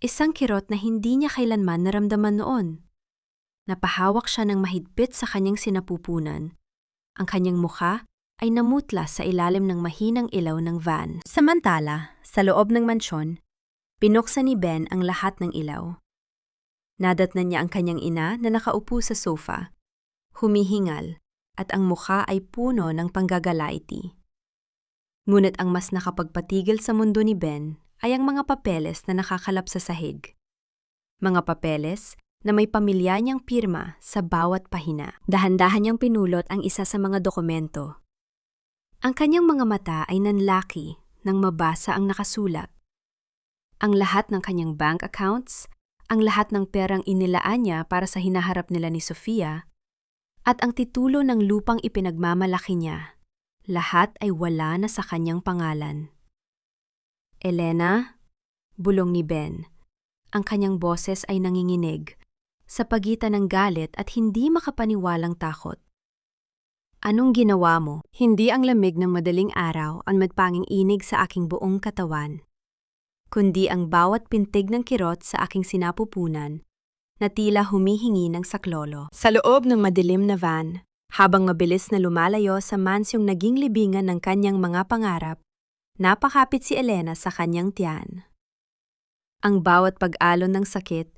Isang kirot na hindi niya kailanman naramdaman noon. Napahawak siya ng mahigpit sa kanyang sinapupunan. Ang kanyang mukha ay namutlas sa ilalim ng mahinang ilaw ng van. Samantala, sa loob ng mansyon, pinuksan ni Ben ang lahat ng ilaw. Nadatnan niya ang kanyang ina na nakaupo sa sofa, humihingal, at ang mukha ay puno ng panggagalaiti. Ngunit ang mas nakapagpatigil sa mundo ni Ben ay ang mga papeles na nakakalap sa sahig. Mga papeles na may pamilya niyang pirma sa bawat pahina. Dahan-dahan niyang pinulot ang isa sa mga dokumento. Ang kanyang mga mata ay nanlaki nang mabasa ang nakasulat. Ang lahat ng kanyang bank accounts, ang lahat ng perang inilaan niya para sa hinaharap nila ni Sofia, at ang titulo ng lupang ipinagmamalaki niya. Lahat ay wala na sa kanyang pangalan. "Elena," bulong ni Ben. Ang kanyang boses ay nanginginig, sa pagitan ng galit at hindi makapaniwalang takot. "Anong ginawa mo?" "Hindi ang lamig ng madaling araw ang magpanging inig sa aking buong katawan, kundi ang bawat pintig ng kirot sa aking sinapupunan na tila humihingi ng saklolo." Sa loob ng madilim na van, habang mabilis na lumalayo sa mansyong naging libingan ng kanyang mga pangarap, napakapit si Elena sa kanyang tiyan. Ang bawat pag-alon ng sakit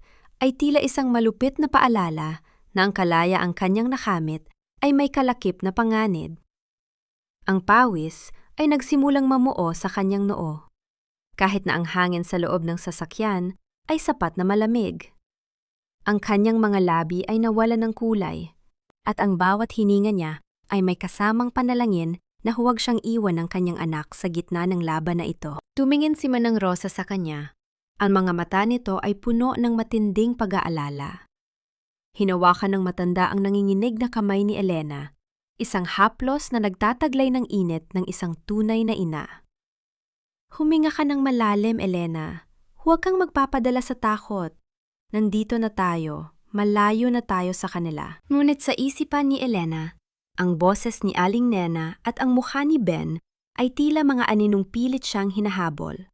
ay tila isang malupit na paalala na ang kalaya ang kanyang nakamit ay may kalakip na panganib. Ang pawis ay nagsimulang mamuo sa kanyang noo, kahit na ang hangin sa loob ng sasakyan ay sapat na malamig. Ang kanyang mga labi ay nawalan ng kulay, at ang bawat hininga niya ay may kasamang panalangin na huwag siyang iwan ng kanyang anak sa gitna ng laban na ito. Tumingin si Manang Rosa sa kanya. Ang mga mata nito ay puno ng matinding pag-aalala. Hinawakan ng matanda ang nanginginig na kamay ni Elena, isang haplos na nagtataglay ng init ng isang tunay na ina. "Huminga ka ng malalim, Elena. Huwag kang magpapadala sa takot. Nandito na tayo. Malayo na tayo sa kanila." Ngunit sa isipan ni Elena, ang boses ni Aling Nena at ang mukha ni Ben ay tila mga aninong pilit siyang hinahabol.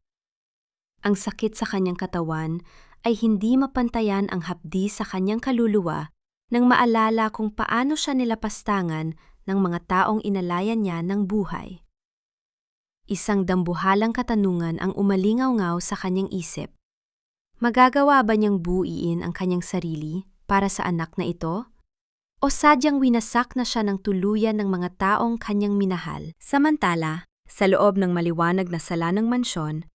Ang sakit sa kanyang katawan ay hindi mapantayan ang hapdi sa kanyang kaluluwa nang maalala kung paano siya nilapastangan ng mga taong inalayan niya ng buhay. Isang dambuhalang katanungan ang umalingaw-ngaw sa kanyang isip. Magagawa ba niyang buuin ang kanyang sarili para sa anak na ito? O sadyang winasak na siya ng tuluyan ng mga taong kanyang minahal? Samantala, sa loob ng maliwanag na sala ng mansyon,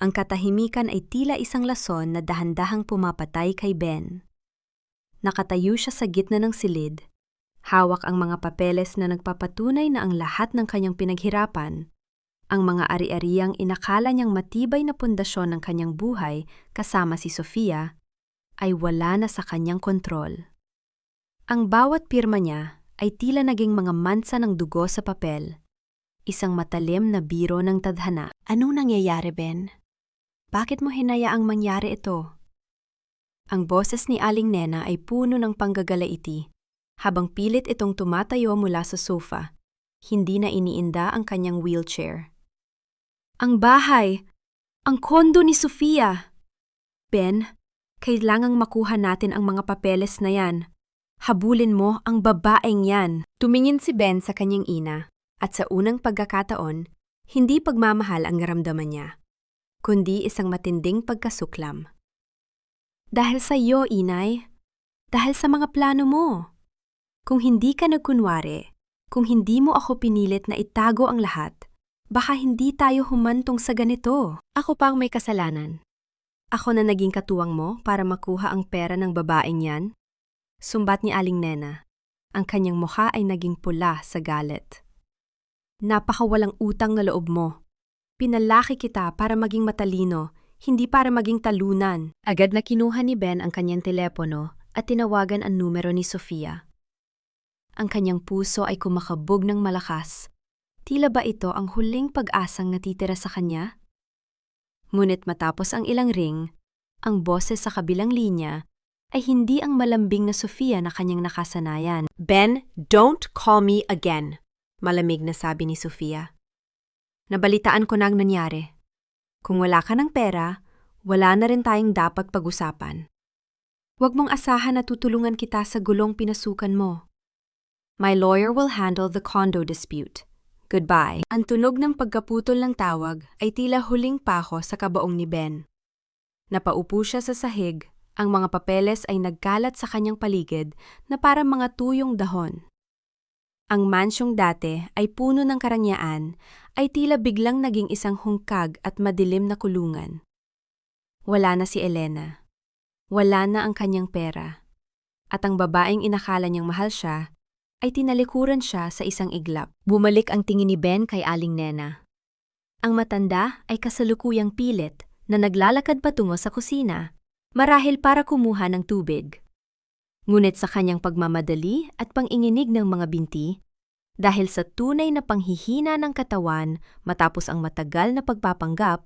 ang katahimikan ay tila isang lason na dahan-dahang pumapatay kay Ben. Nakatayo siya sa gitna ng silid, Hawak ang mga papeles na nagpapatunay na ang lahat ng kanyang pinaghirapan, ang mga ari-ariang inakala niyang matibay na pundasyon ng kanyang buhay kasama si Sofia, ay wala na sa kanyang kontrol. Ang bawat pirma niya ay tila naging mga mansa ng dugo sa papel, isang matalim na biro ng tadhana. Anong nangyayari, Ben? Bakit mo hinayaang mangyari ito? Ang boses ni Aling Nena ay puno ng panggagalaiti, habang pilit itong tumatayo mula sa sofa, hindi na iniinda ang kanyang wheelchair. Ang bahay! Ang kondo ni Sofia! Ben, kailangang makuha natin ang mga papeles na yan. Habulin mo ang babaeng yan. Tumingin si Ben sa kanyang ina, at sa unang pagkakataon, hindi pagmamahal ang naramdaman niya, kundi isang matinding pagkasuklam. Dahil sa iyo, inay. Dahil sa mga plano mo. Kung hindi ka nagkunwari, kung hindi mo ako pinilit na itago ang lahat, baka hindi tayo humantong sa ganito. Ako pa ang may kasalanan. Ako na naging katuwang mo para makuha ang pera ng babaeng yan. Sumbat ni Aling Nena. Ang kanyang mukha ay naging pula sa galit. Napakawalang utang na loob mo. Pinalaki kita para maging matalino, hindi para maging talunan. Agad na kinuha ni Ben ang kanyang telepono at tinawagan ang numero ni Sofia. Ang kanyang puso ay kumakabog ng malakas. Tila ba ito ang huling pag-asang natitira sa kanya? Ngunit matapos ang ilang ring, ang boses sa kabilang linya ay hindi ang malambing na Sofia na kanyang nakasanayan. Ben, don't call me again, malamig na sabi ni Sofia. Nabalitaan ko na ang nangyari. Kung wala ka ng pera, wala na rin tayong dapat pag-usapan. Huwag mong asahan na tutulungan kita sa gulong pinasukan mo. My lawyer will handle the condo dispute. Goodbye. Ang tunog ng pagkaputol ng tawag ay tila huling pako sa kabaong ni Ben. Napaupo siya sa sahig, ang mga papeles ay nagkalat sa kanyang paligid na parang mga tuyong dahon. Ang mansyong dati ay puno ng karangyaan ay tila biglang naging isang hungkag at madilim na kulungan. Wala na si Elena. Wala na ang kanyang pera. At ang babaeng inakala niyang mahal siya ay tinalikuran siya sa isang iglap. Bumalik ang tingin ni Ben kay Aling Nena. Ang matanda ay kasalukuyang pilit na naglalakad patungo sa kusina, marahil para kumuha ng tubig. Ngunit sa kanyang pagmamadali at panginginig ng mga binti, dahil sa tunay na panghihina ng katawan matapos ang matagal na pagpapanggap,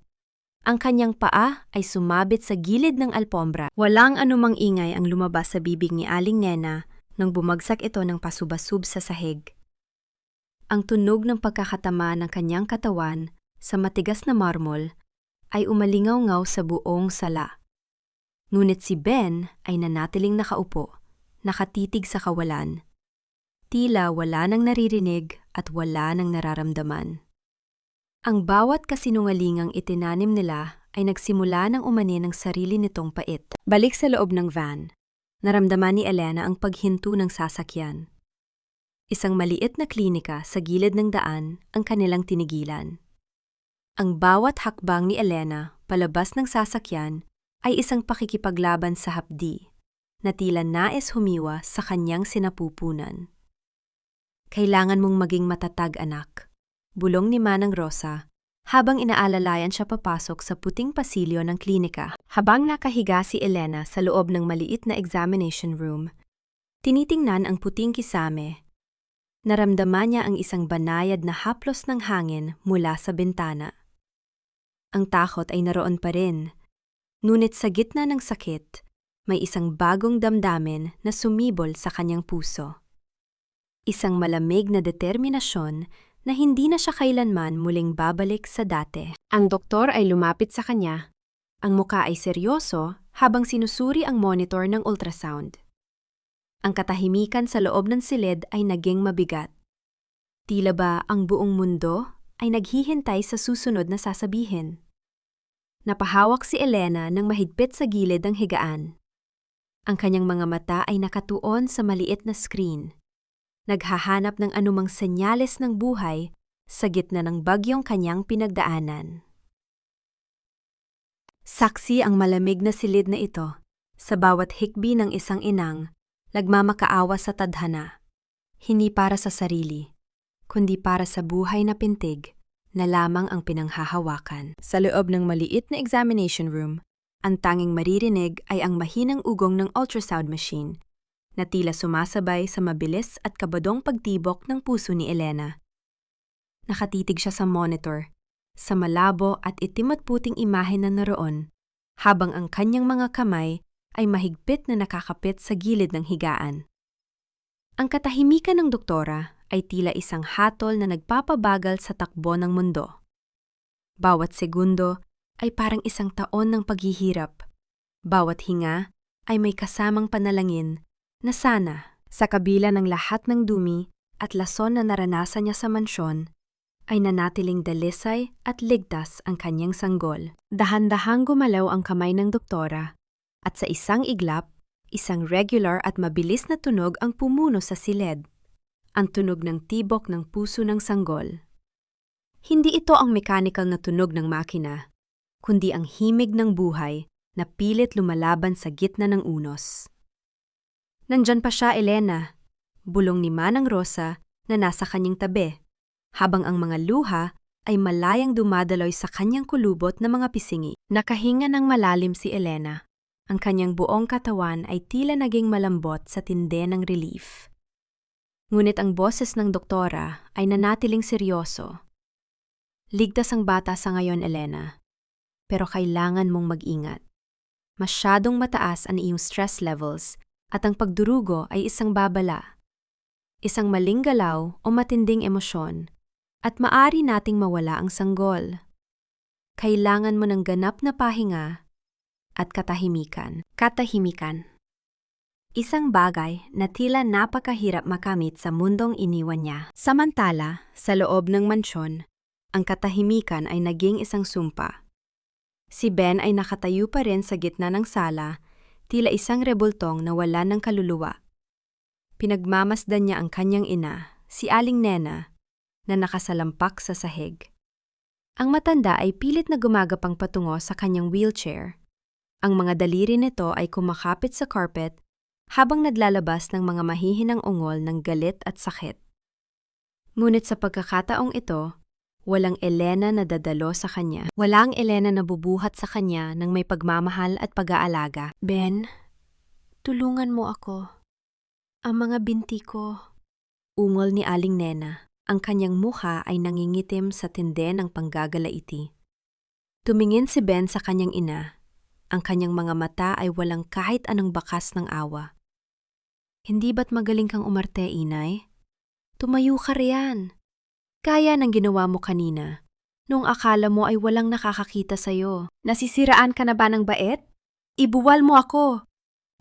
ang kanyang paa ay sumabit sa gilid ng alpombra. Walang anumang ingay ang lumabas sa bibig ni Aling Nena nang bumagsak ito ng pasubasub sa sahig. Ang tunog ng pagkakatama ng kanyang katawan sa matigas na marmol ay umalingaw-ngaw sa buong sala. Ngunit si Ben ay nanatiling nakaupo, nakatitig sa kawalan. Tila wala nang naririnig at wala nang nararamdaman. Ang bawat kasinungalingang itinanim nila ay nagsimula ng umanin ng sarili nitong pait. Balik sa loob ng van. Naramdaman ni Elena ang paghinto ng sasakyan. Isang maliit na klinika sa gilid ng daan ang kanilang tinigilan. Ang bawat hakbang ni Elena palabas ng sasakyan ay isang pakikipaglaban sa hapdi na tila nais humiwa sa kanyang sinapupunan. Kailangan mong maging matatag, anak, bulong ni Manang Rosa habang inaalalayan siya papasok sa puting pasilyo ng klinika. Habang nakahiga si Elena sa loob ng maliit na examination room, tinitingnan ang puting kisame. Naramdaman niya ang isang banayad na haplos ng hangin mula sa bintana. Ang takot ay naroon pa rin, ngunit sa gitna ng sakit, may isang bagong damdamin na sumibol sa kanyang puso. Isang malamig na determinasyon na hindi na siya kailanman muling babalik sa dati. Ang doktor ay lumapit sa kanya. Ang muka ay seryoso habang sinusuri ang monitor ng ultrasound. Ang katahimikan sa loob ng silid ay naging mabigat. Tila ba ang buong mundo ay naghihintay sa susunod na sasabihin. Napahawak si Elena ng mahigpit sa gilid ng higaan. Ang kanyang mga mata ay nakatuon sa maliit na screen. Naghahanap ng anumang senyales ng buhay sa gitna ng bagyong kanyang pinagdaanan. Saksi ang malamig na silid na ito sa bawat hikbi ng isang inang nagmamakaawa sa tadhana. Hindi para sa sarili, kundi para sa buhay na pintig na lamang ang pinanghahawakan. Sa loob ng maliit na examination room, ang tanging maririnig ay ang mahinang ugong ng ultrasound machine na tila sumasabay sa mabilis at kabadong pagtibok ng puso ni Elena. Nakatitig siya sa monitor, sa malabo at itim at puting imahe na naroon, habang ang kanyang mga kamay ay mahigpit na nakakapit sa gilid ng higaan. Ang katahimikan ng doktora ay tila isang hatol na nagpapabagal sa takbo ng mundo. Bawat segundo ay parang isang taon ng paghihirap. Bawat hinga ay may kasamang panalangin na sana, sa kabila ng lahat ng dumi at lason na naranasan niya sa mansyon, ay nanatiling dalisay at ligtas ang kanyang sanggol. Dahan-dahang gumalaw ang kamay ng doktora at sa isang iglap, isang regular at mabilis na tunog ang pumuno sa silid. Ang tunog ng tibok ng puso ng sanggol. Hindi ito ang mechanical na tunog ng makina, kundi ang himig ng buhay na pilit lumalaban sa gitna ng unos. Nandyan pa siya, Elena, bulong ni Manang Rosa na nasa kanyang tabi, habang ang mga luha ay malayang dumadaloy sa kanyang kulubot na mga pisingi. Nakahinga ng malalim si Elena. Ang kanyang buong katawan ay tila naging malambot sa tindi ng relief. Ngunit ang boses ng doktora ay nanatiling seryoso. Ligtas ang bata sa ngayon, Elena. Pero kailangan mong mag-ingat. Masyadong mataas ang iyong stress levels at ang pagdurugo ay isang babala. Isang maling galaw o matinding emosyon at maari nating mawala ang sanggol. Kailangan mo ng ganap na pahinga at katahimikan. Katahimikan. Isang bagay na tila napakahirap makamit sa mundong iniwan niya. Samantala, sa loob ng mansyon, ang katahimikan ay naging isang sumpa. Si Ben ay nakatayo pa rin sa gitna ng sala, tila isang rebultong na wala ng kaluluwa. Pinagmamasdan niya ang kanyang ina, si Aling Nena, na nakasalampak sa sahig. Ang matanda ay pilit na gumagapang patungo sa kanyang wheelchair. Ang mga daliri nito ay kumakapit sa carpet habang naglalabas ng mga mahihinang ungol ng galit at sakit. Ngunit sa pagkakataong ito, walang Elena na dadalo sa kanya. Walang Elena na bubuhat sa kanya ng may pagmamahal at pag-aalaga. Ben, tulungan mo ako. Ang mga binti ko. Ungol ni Aling Nena. Ang kanyang mukha ay nangingitim sa tindi ng panggagalaiti. Tumingin si Ben sa kanyang ina. Ang kanyang mga mata ay walang kahit anong bakas ng awa. Hindi ba't magaling kang umarte, inay? Tumayo ka riyan. Kaya ng ginawa mo kanina, noong akala mo ay walang nakakakita sa'yo. Nasisiraan ka na ba ng bait? Ibuwal mo ako.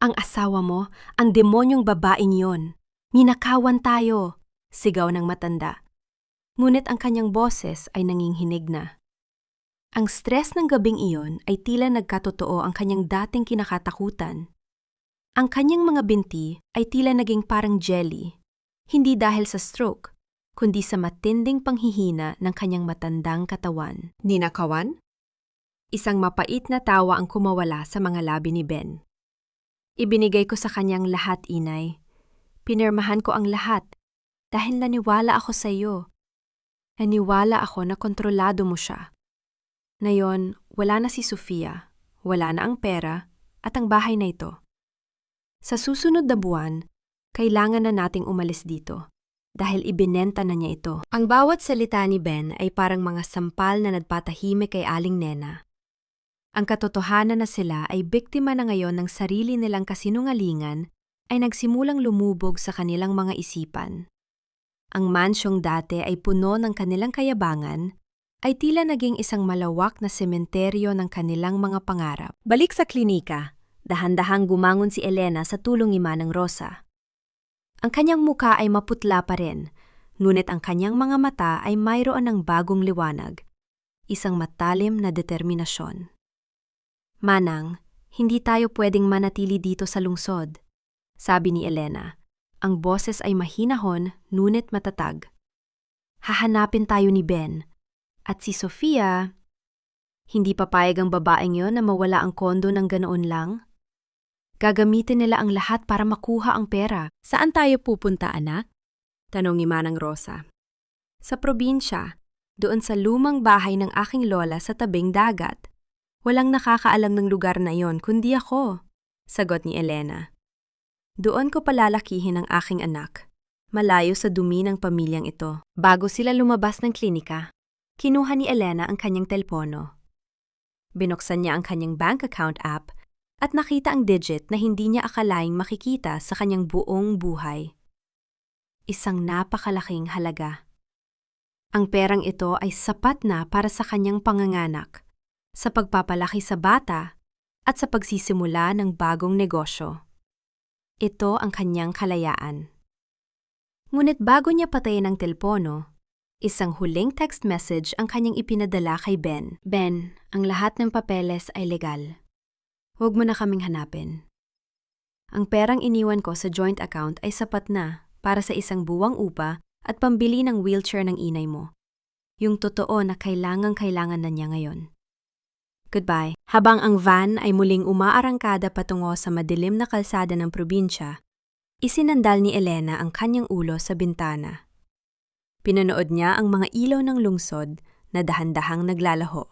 Ang asawa mo, ang demonyong babaeng yon. Ninakawan tayo, sigaw ng matanda. Ngunit ang kanyang boses ay nanginginig na. Ang stress ng gabing iyon ay tila nagkatotoo ang kanyang dating kinakatakutan. Ang kanyang mga binti ay tila naging parang jelly, hindi dahil sa stroke, kundi sa matinding panghihina ng kanyang matandang katawan. Ninakawan? Isang mapait na tawa ang kumawala sa mga labi ni Ben. Ibinigay ko sa kanyang lahat, inay. Pinirmahan ko ang lahat dahil naniwala ako sa iyo. Naniwala ako na kontrolado mo siya. Ngayon, wala na si Sofia, wala na ang pera at ang bahay na ito. Sa susunod na buwan, kailangan na nating umalis dito dahil ibinenta na niya ito. Ang bawat salita ni Ben ay parang mga sampal na nagpatahimik kay Aling Nena. Ang katotohanan na sila ay biktima na ngayon ng sarili nilang kasinungalingan ay nagsimulang lumubog sa kanilang mga isipan. Ang mansyong dati ay puno ng kanilang kayabangan ay tila naging isang malawak na sementeryo ng kanilang mga pangarap. Balik sa klinika, dahan-dahang gumangon si Elena sa tulong ni Manang Rosa. Ang kanyang muka ay maputla pa rin, ngunit ang kanyang mga mata ay mayroon ng bagong liwanag, isang matalim na determinasyon. Manang, hindi tayo pwedeng manatili dito sa lungsod, sabi ni Elena. Ang boses ay mahinahon, ngunit matatag. Hahanapin tayo ni Ben. At si Sofia, hindi papayag ang babaeng yon na mawala ang kondo ng ganoon lang. Gagamitin nila ang lahat para makuha ang pera. Saan tayo pupunta, anak? Tanong ni Manang Rosa. Sa probinsya, doon sa lumang bahay ng aking lola sa tabing dagat. Walang nakakaalam ng lugar na yon kundi ako, sagot ni Elena. Doon ko palalakihin ang aking anak, malayo sa dumi ng pamilyang ito. Bago sila lumabas ng klinika, kinuha ni Elena ang kanyang telepono. Binuksan niya ang kanyang bank account app at nakita ang digit na hindi niya akalaing makikita sa kanyang buong buhay. Isang napakalaking halaga. Ang perang ito ay sapat na para sa kanyang panganganak, sa pagpapalaki sa bata at sa pagsisimula ng bagong negosyo. Ito ang kanyang kalayaan. Ngunit bago niya patayin ang telepono, isang huling text message ang kanyang ipinadala kay Ben. Ben, ang lahat ng papeles ay legal. Huwag mo na kaming hanapin. Ang perang iniwan ko sa joint account ay sapat na para sa isang buwang upa at pambili ng wheelchair ng inay mo. Yung totoo na kailangan na niya ngayon. Goodbye. Habang ang van ay muling umaarangkada patungo sa madilim na kalsada ng probinsya, isinandal ni Elena ang kanyang ulo sa bintana. Pinanood niya ang mga ilaw ng lungsod na dahan-dahang naglalaho.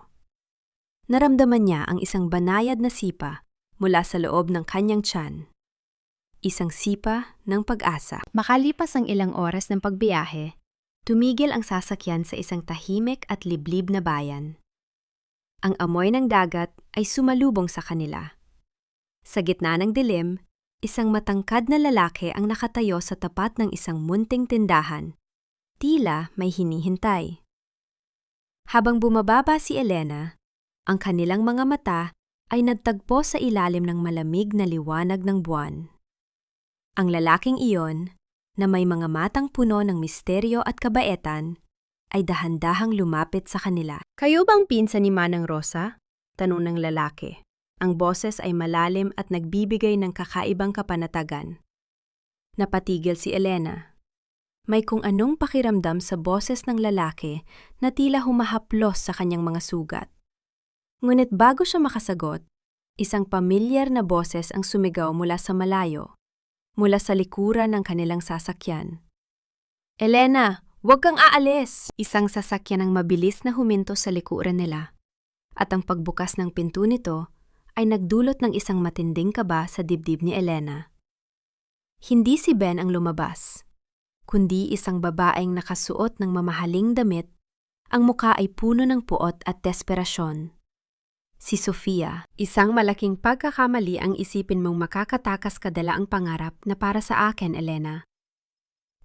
Naramdaman niya ang isang banayad na sipa mula sa loob ng kanyang tiyan. Isang sipa ng pag-asa. Makalipas ang ilang oras ng pagbiyahe, tumigil ang sasakyan sa isang tahimik at liblib na bayan. Ang amoy ng dagat ay sumalubong sa kanila. Sa gitna ng dilim, isang matangkad na lalaki ang nakatayo sa tapat ng isang munting tindahan. Tila may hinihintay. Habang bumababa si Elena, ang kanilang mga mata ay nagtagpo sa ilalim ng malamig na liwanag ng buwan. Ang lalaking iyon, na may mga matang puno ng misteryo at kabaitan, ay dahan-dahang lumapit sa kanila. Kayo bang pinsan ni Manang Rosa? Tanong ng lalaki. Ang boses ay malalim at nagbibigay ng kakaibang kapanatagan. Napatigil si Elena. May kung anong pakiramdam sa boses ng lalaki na tila humahaplos sa kanyang mga sugat. Ngunit bago siya makasagot, isang pamilyar na boses ang sumigaw mula sa malayo, mula sa likuran ng kanilang sasakyan. Elena, huwag kang aalis! Isang sasakyan ang mabilis na huminto sa likuran nila, at ang pagbukas ng pinto nito ay nagdulot ng isang matinding kaba sa dibdib ni Elena. Hindi si Ben ang lumabas, kundi isang babaeng nakasuot ng mamahaling damit, ang muka ay puno ng puot at desperasyon. Si Sofia, isang malaking pagkakamali ang isipin mong makakatakas kadala ang pangarap na para sa akin, Elena.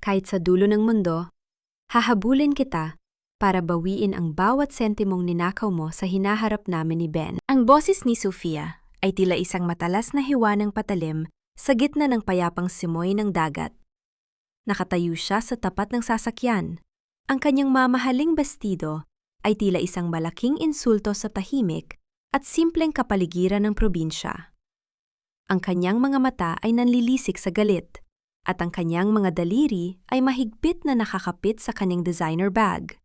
Kahit sa dulo ng mundo, hahabulin kita para bawiin ang bawat sentimong ninakaw mo sa hinaharap namin ni Ben. Ang boses ni Sofia ay tila isang matalas na hiwa ng patalim sa gitna ng payapang simoy ng dagat. Nakatayo siya sa tapat ng sasakyan. Ang kanyang mamahaling bastido ay tila isang malaking insulto sa tahimik at simpleng kapaligiran ng probinsya. Ang kanyang mga mata ay nanlilisik sa galit, at ang kanyang mga daliri ay mahigpit na nakakapit sa kanyang designer bag.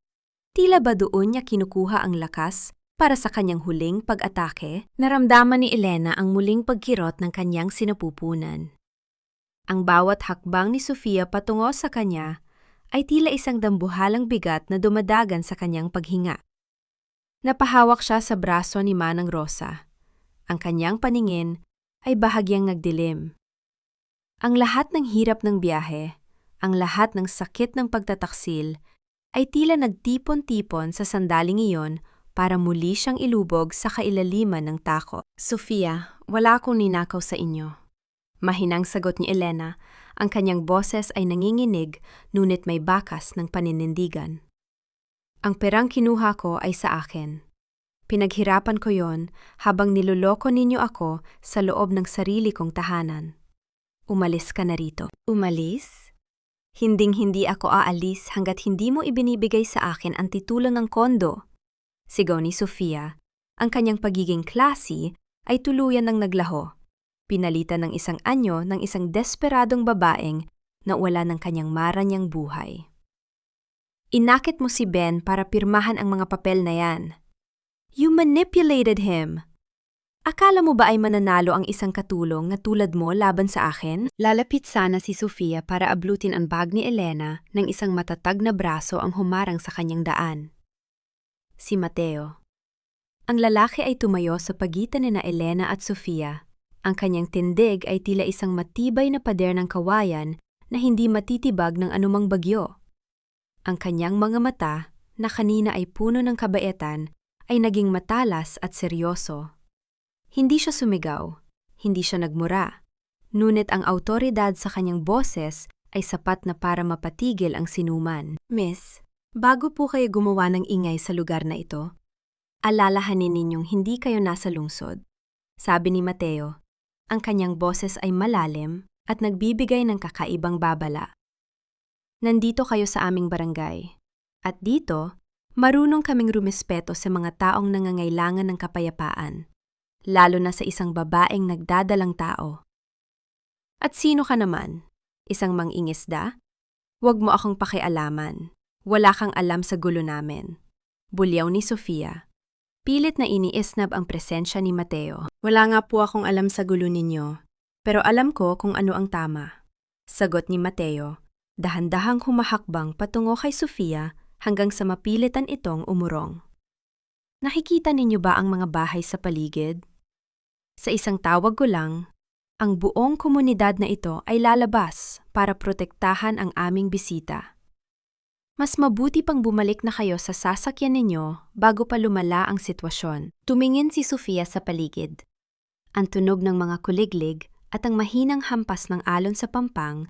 Tila ba doon niya kinukuha ang lakas para sa kanyang huling pag-atake? Naramdaman ni Elena ang muling pagkirot ng kanyang sinapupunan. Ang bawat hakbang ni Sofia patungo sa kanya ay tila isang dambuhalang bigat na dumadagan sa kanyang paghinga. Napahawak siya sa braso ni Manang Rosa. Ang kanyang paningin ay bahagyang nagdilim. Ang lahat ng hirap ng biyahe, ang lahat ng sakit ng pagtataksil, ay tila nagtipon-tipon sa sandaling iyon para muli siyang ilubog sa kailaliman ng takot. Sofia, wala akong ninakaw sa inyo. Mahinang sagot ni Elena, ang kanyang boses ay nanginginig ngunit may bakas ng paninindigan. Ang perang kinuha ko ay sa akin. Pinaghirapan ko yon habang niloloko ninyo ako sa loob ng sarili kong tahanan. Umalis ka na rito. Umalis? Hinding-hindi ako aalis hanggat hindi mo ibinibigay sa akin ang titulo ng kondo. Sigaw ni Sofia, ang kanyang pagiging classy ay tuluyan ng naglaho. Pinalitan ng isang anyo ng isang desperadong babaeng na wala ng kanyang maranyang buhay. Inakit mo si Ben para pirmahan ang mga papel na yan. You manipulated him. Akala mo ba ay mananalo ang isang katulong na tulad mo laban sa akin? Lalapit sana si Sofia para ablutin ang bag ni Elena nang isang matatag na braso ang humarang sa kanyang daan. Si Mateo. Ang lalaki ay tumayo sa pagitan ni na Elena at Sofia. Ang kanyang tindig ay tila isang matibay na pader ng kawayan na hindi matitibag ng anumang bagyo. Ang kanyang mga mata, na kanina ay puno ng kabaitan, ay naging matalas at seryoso. Hindi siya sumigaw, hindi siya nagmura, ngunit ang awtoridad sa kanyang boses ay sapat na para mapatigil ang sinuman. Miss, bago po kayo gumawa ng ingay sa lugar na ito, alalahanin ninyong hindi kayo nasa lungsod. Sabi ni Mateo, ang kanyang boses ay malalim at nagbibigay ng kakaibang babala. Nandito kayo sa aming barangay, at dito, marunong kaming rumispeto sa mga taong nangangailangan ng kapayapaan, lalo na sa isang babaeng nagdadalang tao. At sino ka naman? Isang mangingisda? Huwag mo akong pakialaman. Wala kang alam sa gulo namin. Bulyaw ni Sofia. Pilit na iniisnab ang presensya ni Mateo. Wala nga po akong alam sa gulo ninyo, pero alam ko kung ano ang tama. Sagot ni Mateo, dahan-dahang humahakbang patungo kay Sofia hanggang sa mapilitan itong umurong. Nakikita ninyo ba ang mga bahay sa paligid? Sa isang tawag ko lang, ang buong komunidad na ito ay lalabas para protektahan ang aming bisita. Mas mabuti pang bumalik na kayo sa sasakyan ninyo bago pa lumala ang sitwasyon. Tumingin si Sofia sa paligid. Ang tunog ng mga kuliglig at ang mahinang hampas ng alon sa pampang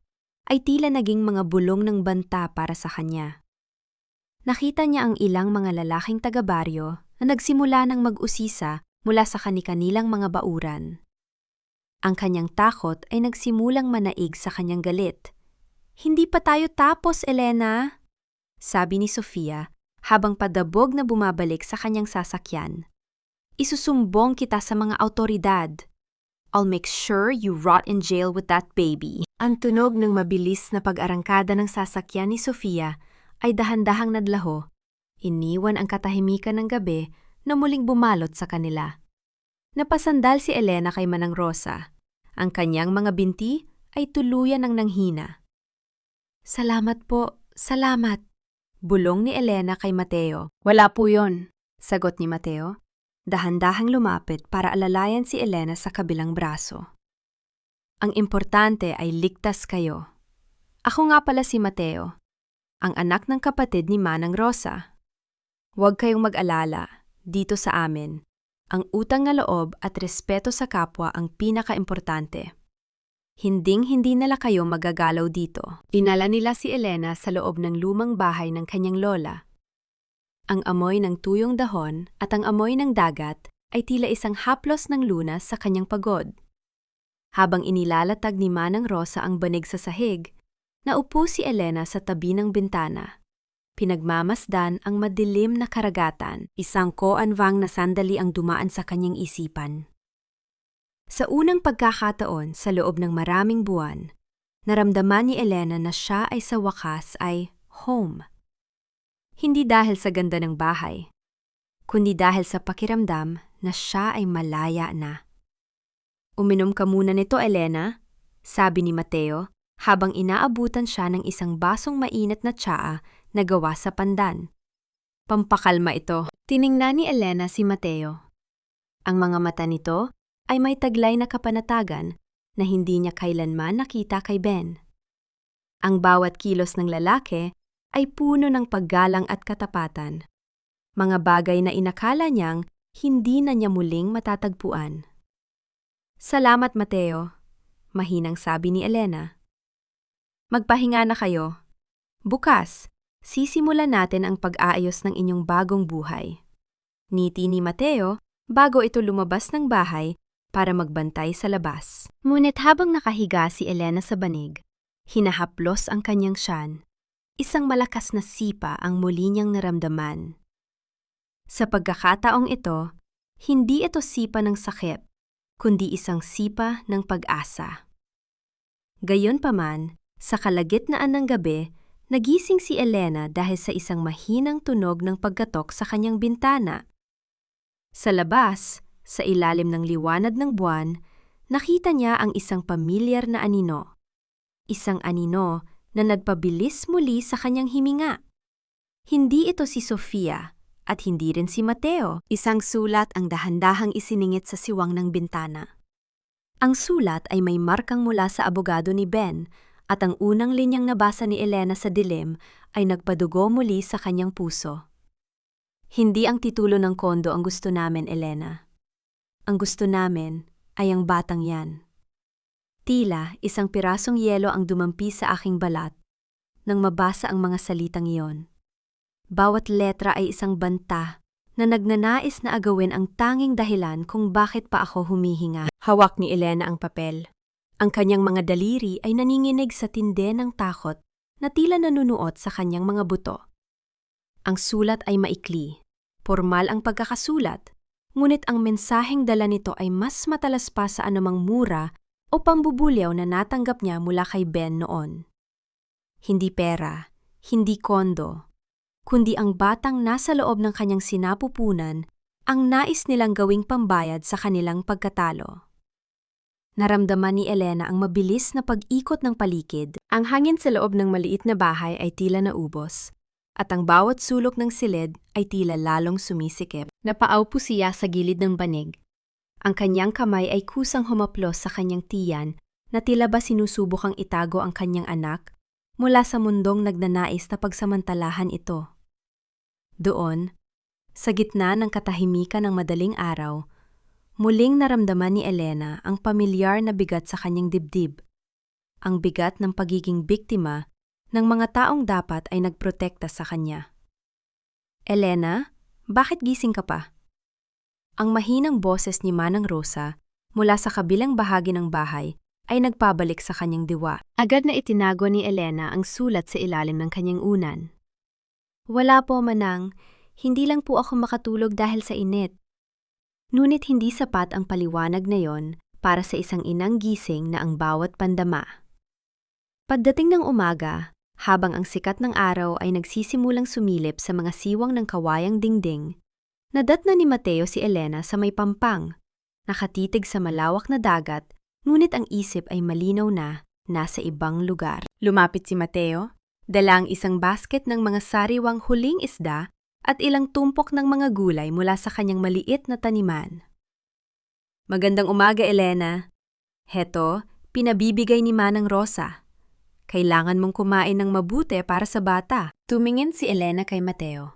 ay tila naging mga bulong ng banta para sa kanya. Nakita niya ang ilang mga lalaking taga-baryo na nagsimula ng mag-usisa mula sa kani-kanilang mga bauran. Ang kanyang takot ay nagsimulang manaig sa kanyang galit. Hindi pa tayo tapos, Elena, sabi ni Sofia habang padabog na bumabalik sa kanyang sasakyan. Isusumbong kita sa mga awtoridad. I'll make sure you rot in jail with that baby. Ang tunog ng mabilis na pag-arangkada ng sasakyan ni Sofia ay dahan-dahang nadlaho. Iniwan ang katahimikan ng gabi na muling bumalot sa kanila. Napasandal si Elena kay Manang Rosa. Ang kanyang mga binti ay tuluyan ng nanghina. Salamat po, salamat, bulong ni Elena kay Mateo. Wala po yon, sagot ni Mateo. Dahan-dahang lumapit para alalayan si Elena sa kabilang braso. Ang importante ay ligtas kayo. Ako nga pala si Mateo, ang anak ng kapatid ni Manang Rosa. Huwag kayong mag-alala. Dito sa amin, ang utang na loob at respeto sa kapwa ang pinaka-importante. Hinding-hindi nila kayo magagalaw dito. Dinala nila si Elena sa loob ng lumang bahay ng kanyang lola. Ang amoy ng tuyong dahon at ang amoy ng dagat ay tila isang haplos ng lunas sa kanyang pagod. Habang inilalatag ni Manang Rosa ang banig sa sahig, naupo si Elena sa tabi ng bintana. Pinagmamasdan ang madilim na karagatan, isang koanwang na sandali ang dumaan sa kanyang isipan. Sa unang pagkakataon sa loob ng maraming buwan, naramdaman ni Elena na siya ay sa wakas ay home. Hindi dahil sa ganda ng bahay, kundi dahil sa pakiramdam na siya ay malaya na. Uminom ka muna nito, Elena, sabi ni Mateo habang inaabutan siya ng isang basong mainit na tsaa na gawa sa pandan. Pampakalma ito. Tiningnan ni Elena si Mateo. Ang mga mata nito ay may taglay na kapanatagan na hindi niya kailanman nakita kay Ben. Ang bawat kilos ng lalaki ay puno ng paggalang at katapatan. Mga bagay na inakala niyang hindi na niya muling matatagpuan. Salamat, Mateo, mahinang sabi ni Elena. Magpahinga na kayo. Bukas, sisimulan natin ang pag-aayos ng inyong bagong buhay. Ngiti ni Mateo bago ito lumabas ng bahay para magbantay sa labas. Ngunit habang nakahiga si Elena sa banig, hinahaplos ang kanyang tiyan. Isang malakas na sipa ang muli niyang naramdaman. Sa pagkakataong ito, hindi ito sipa ng sakit, kundi isang sipa ng pag-asa. Gayunpaman, sa kalagitnaan ng gabi, nagising si Elena dahil sa isang mahinang tunog ng pagkatok sa kanyang bintana. Sa labas, Sa ilalim ng liwanag ng buwan, nakita niya ang isang pamilyar na anino. Isang anino na nagpabilis muli sa kanyang himinga. Hindi ito si Sofia at hindi rin si Mateo. Isang sulat ang dahan-dahang isiningit sa siwang ng bintana. Ang sulat ay may markang mula sa abogado ni Ben at ang unang linyang nabasa ni Elena sa dilim ay nagpadugo muli sa kanyang puso. Hindi ang titulo ng kondo ang gusto namin, Elena. Ang gusto namin ay ang batang yan. Tila isang pirasong yelo ang dumampi sa aking balat nang mabasa ang mga salitang iyon. Bawat letra ay isang banta na nagnanais na agawin ang tanging dahilan kung bakit pa ako humihinga. Hawak ni Elena ang papel. Ang kanyang mga daliri ay nanginginig sa tindi ng takot na tila nanunuot sa kanyang mga buto. Ang sulat ay maikli, formal ang pagkakasulat, ngunit ang mensaheng dala nito ay mas matalas pa sa anumang mura o pambubulyaw na natanggap niya mula kay Ben noon. Hindi pera, hindi kondo, kundi ang batang nasa loob ng kanyang sinapupunan ang nais nilang gawing pambayad sa kanilang pagkatalo. Naramdaman ni Elena ang mabilis na pag-ikot ng paligid. Ang hangin sa loob ng maliit na bahay ay tila naubos, at ang bawat sulok ng silid ay tila lalong sumisikip. Napaupo siya sa gilid ng banig. Ang kanyang kamay ay kusang humaplos sa kanyang tiyan na tila ba sinusubukang itago ang kanyang anak mula sa mundong nagnanais na pagsamantalahan ito. Doon, sa gitna ng katahimikan ng madaling araw, muling naramdaman ni Elena ang pamilyar na bigat sa kanyang dibdib. Ang bigat ng pagiging biktima ng mga taong dapat ay nagprotekta sa kanya. Elena, bakit gising ka pa? Ang mahinang boses ni Manang Rosa mula sa kabilang bahagi ng bahay ay nagpabalik sa kanyang diwa. Agad na itinago ni Elena ang sulat sa ilalim ng kanyang unan. Wala po, Manang. Hindi lang po ako makatulog dahil sa init. Ngunit hindi sapat ang paliwanag na yon para sa isang inang gising na ang bawat pandama. Pagdating ng umaga, habang ang sikat ng araw ay nagsisimulang sumilip sa mga siwang ng kawayang dingding, nadatna ni Mateo si Elena sa may pampang, nakatitig sa malawak na dagat, ngunit ang isip ay malinaw na nasa ibang lugar. Lumapit si Mateo, dala ang isang basket ng mga sariwang huling isda at ilang tumpok ng mga gulay mula sa kanyang maliit na taniman. Magandang umaga, Elena. Heto, pinabibigay ni Manang Rosa. Kailangan mong kumain ng mabuti para sa bata. Tumingin si Elena kay Mateo.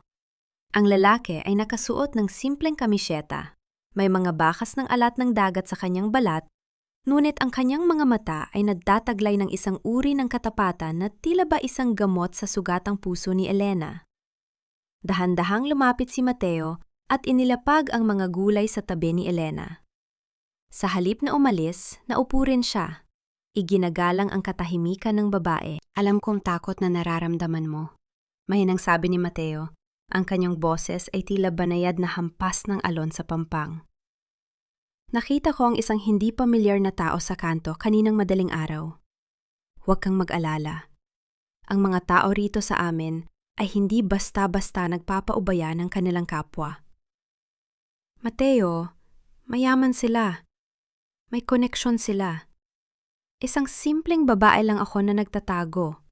Ang lalaki ay nakasuot ng simpleng kamisyeta. May mga bakas ng alat ng dagat sa kanyang balat, ngunit ang kanyang mga mata ay nagtataglay ng isang uri ng katapatan na tila ba isang gamot sa sugatang puso ni Elena. Dahan-dahang lumapit si Mateo at inilapag ang mga gulay sa tabi ni Elena. Sa halip na umalis, naupo rin siya. Iginagalang ang katahimikan ng babae. Alam kong takot na nararamdaman mo. Mahinang sabi ni Mateo. Ang kanyang boses ay tila banayad na hampas ng alon sa pampang. Nakita ko ang isang hindi pamilyar na tao sa kanto kaninang madaling araw. Huwag kang mag-alala. Ang mga tao rito sa amin ay hindi basta-basta nagpapaubaya ng kanilang kapwa. Mateo, mayaman sila. May koneksyon sila. Isang simpleng babae lang ako na nagtatago.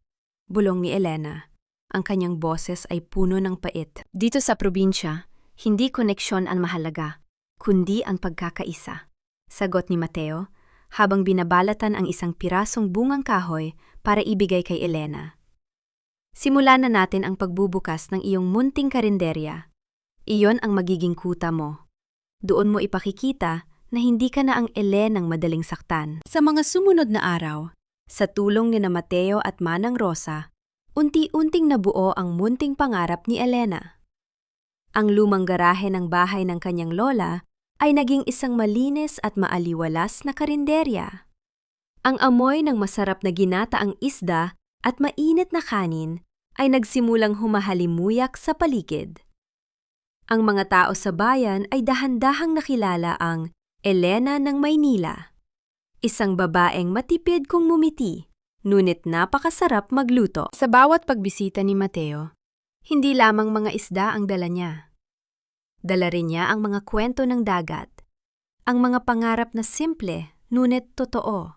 Bulong ni Elena. Ang kanyang boses ay puno ng pait. Dito sa probinsya, hindi koneksyon ang mahalaga, kundi ang pagkakaisa. Sagot ni Mateo, habang binabalatan ang isang pirasong bungang kahoy para ibigay kay Elena. Simulan na natin ang pagbubukas ng iyong munting karinderya. Iyon ang magiging kuta mo. Doon mo ipakikita na hindi ka na ang Elenang madaling saktan. Sa mga sumunod na araw, sa tulong ni Mateo at Manang Rosa, unti-unting nabuo ang munting pangarap ni Elena. Ang lumang garahe ng bahay ng kanyang lola ay naging isang malinis at maaliwalas na karinderya. Ang amoy ng masarap na ginataang isda at mainit na kanin ay nagsimulang humahalimuyak sa paligid. Ang mga tao sa bayan ay dahan-dahang nakilala ang Elena ng Maynila, isang babaeng matipid kung mumiti, ngunit napakasarap magluto. Sa bawat pagbisita ni Mateo, hindi lamang mga isda ang dala niya. Dala rin niya ang mga kwento ng dagat, Ang mga pangarap na simple, ngunit totoo.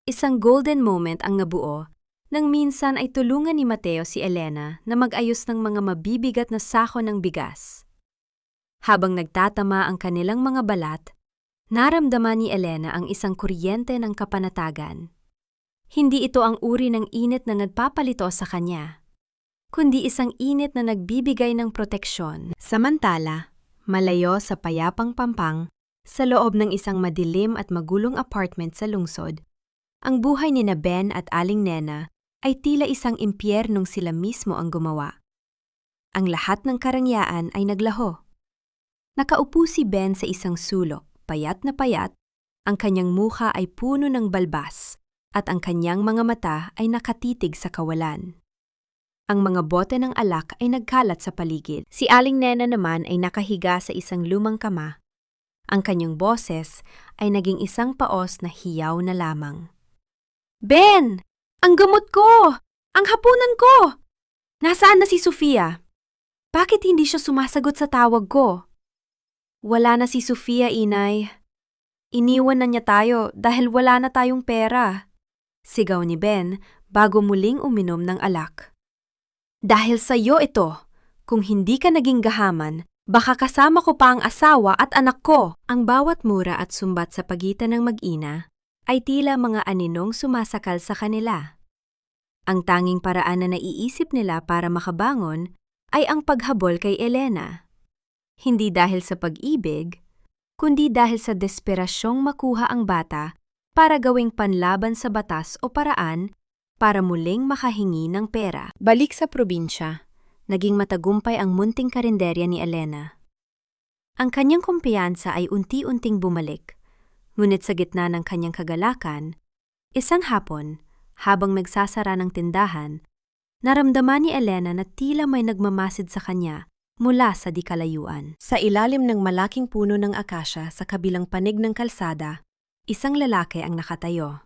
Isang golden moment ang nabuo nang minsan ay tulungan ni Mateo si Elena na mag-ayos ng mga mabibigat na sako ng bigas. Habang nagtatama ang kanilang mga balat, naramdaman ni Elena ang isang kuryente ng kapanatagan. Hindi ito ang uri ng init na nagpapalito sa kanya, kundi isang init na nagbibigay ng proteksyon. Samantala, malayo sa payapang Pampang, sa loob ng isang madilim at magulong apartment sa lungsod, ang buhay ni Ben at Aling Nena ay tila isang impyernong sila mismo ang gumawa. Ang lahat ng karangyaan ay naglaho. Nakaupo si Ben sa isang sulok, payat na payat, ang kanyang mukha ay puno ng balbas, at ang kanyang mga mata ay nakatitig sa kawalan. Ang mga bote ng alak ay nagkalat sa paligid. Si Aling Nena naman ay nakahiga sa isang lumang kama. Ang kanyang boses ay naging isang paos na hiyaw na lamang. Ben! Ang gamot ko! Ang hapunan ko! Nasaan na si Sofia? Bakit hindi siya sumasagot sa tawag ko? Wala na si Sofia, inay. Iniwan na niya tayo dahil wala na tayong pera. Sigaw ni Ben bago muling uminom ng alak. Dahil sa iyo ito, kung hindi ka naging gahaman, baka kasama ko pa ang asawa at anak ko. Ang bawat mura at sumbat sa pagitan ng mag-ina ay tila mga aninong sumasakal sa kanila. Ang tanging paraan na naiisip nila para makabangon ay ang paghabol kay Elena. Hindi dahil sa pag-ibig, kundi dahil sa desperasyong makuha ang bata para gawing panlaban sa batas o paraan para muling makahingi ng pera. Balik sa probinsya, naging matagumpay ang munting karinderya ni Elena. Ang kanyang kumpiyansa ay unti-unting bumalik, ngunit sa gitna ng kanyang kagalakan, isang hapon, habang nagsasara ng tindahan, naramdaman ni Elena na tila may nagmamasid sa kanya mula sa di kalayuan. Sa ilalim ng malaking puno ng akasya sa kabilang panig ng kalsada, isang lalaki ang nakatayo.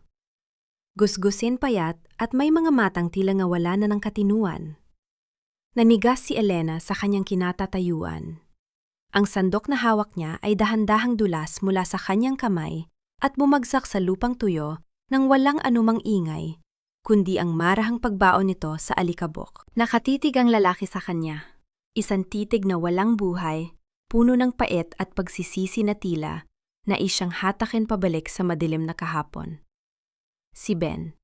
Gusgusin payat at may mga matang tila nga wala na ng katinuan. Nanigas si Elena sa kanyang kinatatayuan. Ang sandok na hawak niya ay dahan-dahang dulas mula sa kanyang kamay at bumagsak sa lupang tuyo nang walang anumang ingay, kundi ang marahang pagbaon nito sa alikabok. Nakatitig ang lalaki sa kanya. Isang titig na walang buhay, puno ng pait at pagsisisi na tila, na isyang hatakin pabalik sa madilim na kahapon. Si Ben.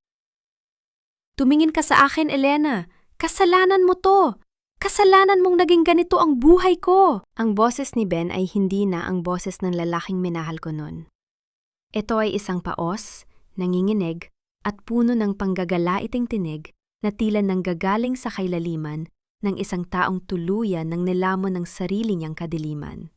Tumingin ka sa akin, Elena. Kasalanan mo to. Kasalanan mong naging ganito ang buhay ko. Ang boses ni Ben ay hindi na ang boses ng lalaking minahal ko noon. Ito ay isang paos, nanginginig, at puno ng panggagalaiting tinig na tila nanggagaling sa kailaliman ng isang taong tuluyan ng nilamon ng sarili niyang kadiliman.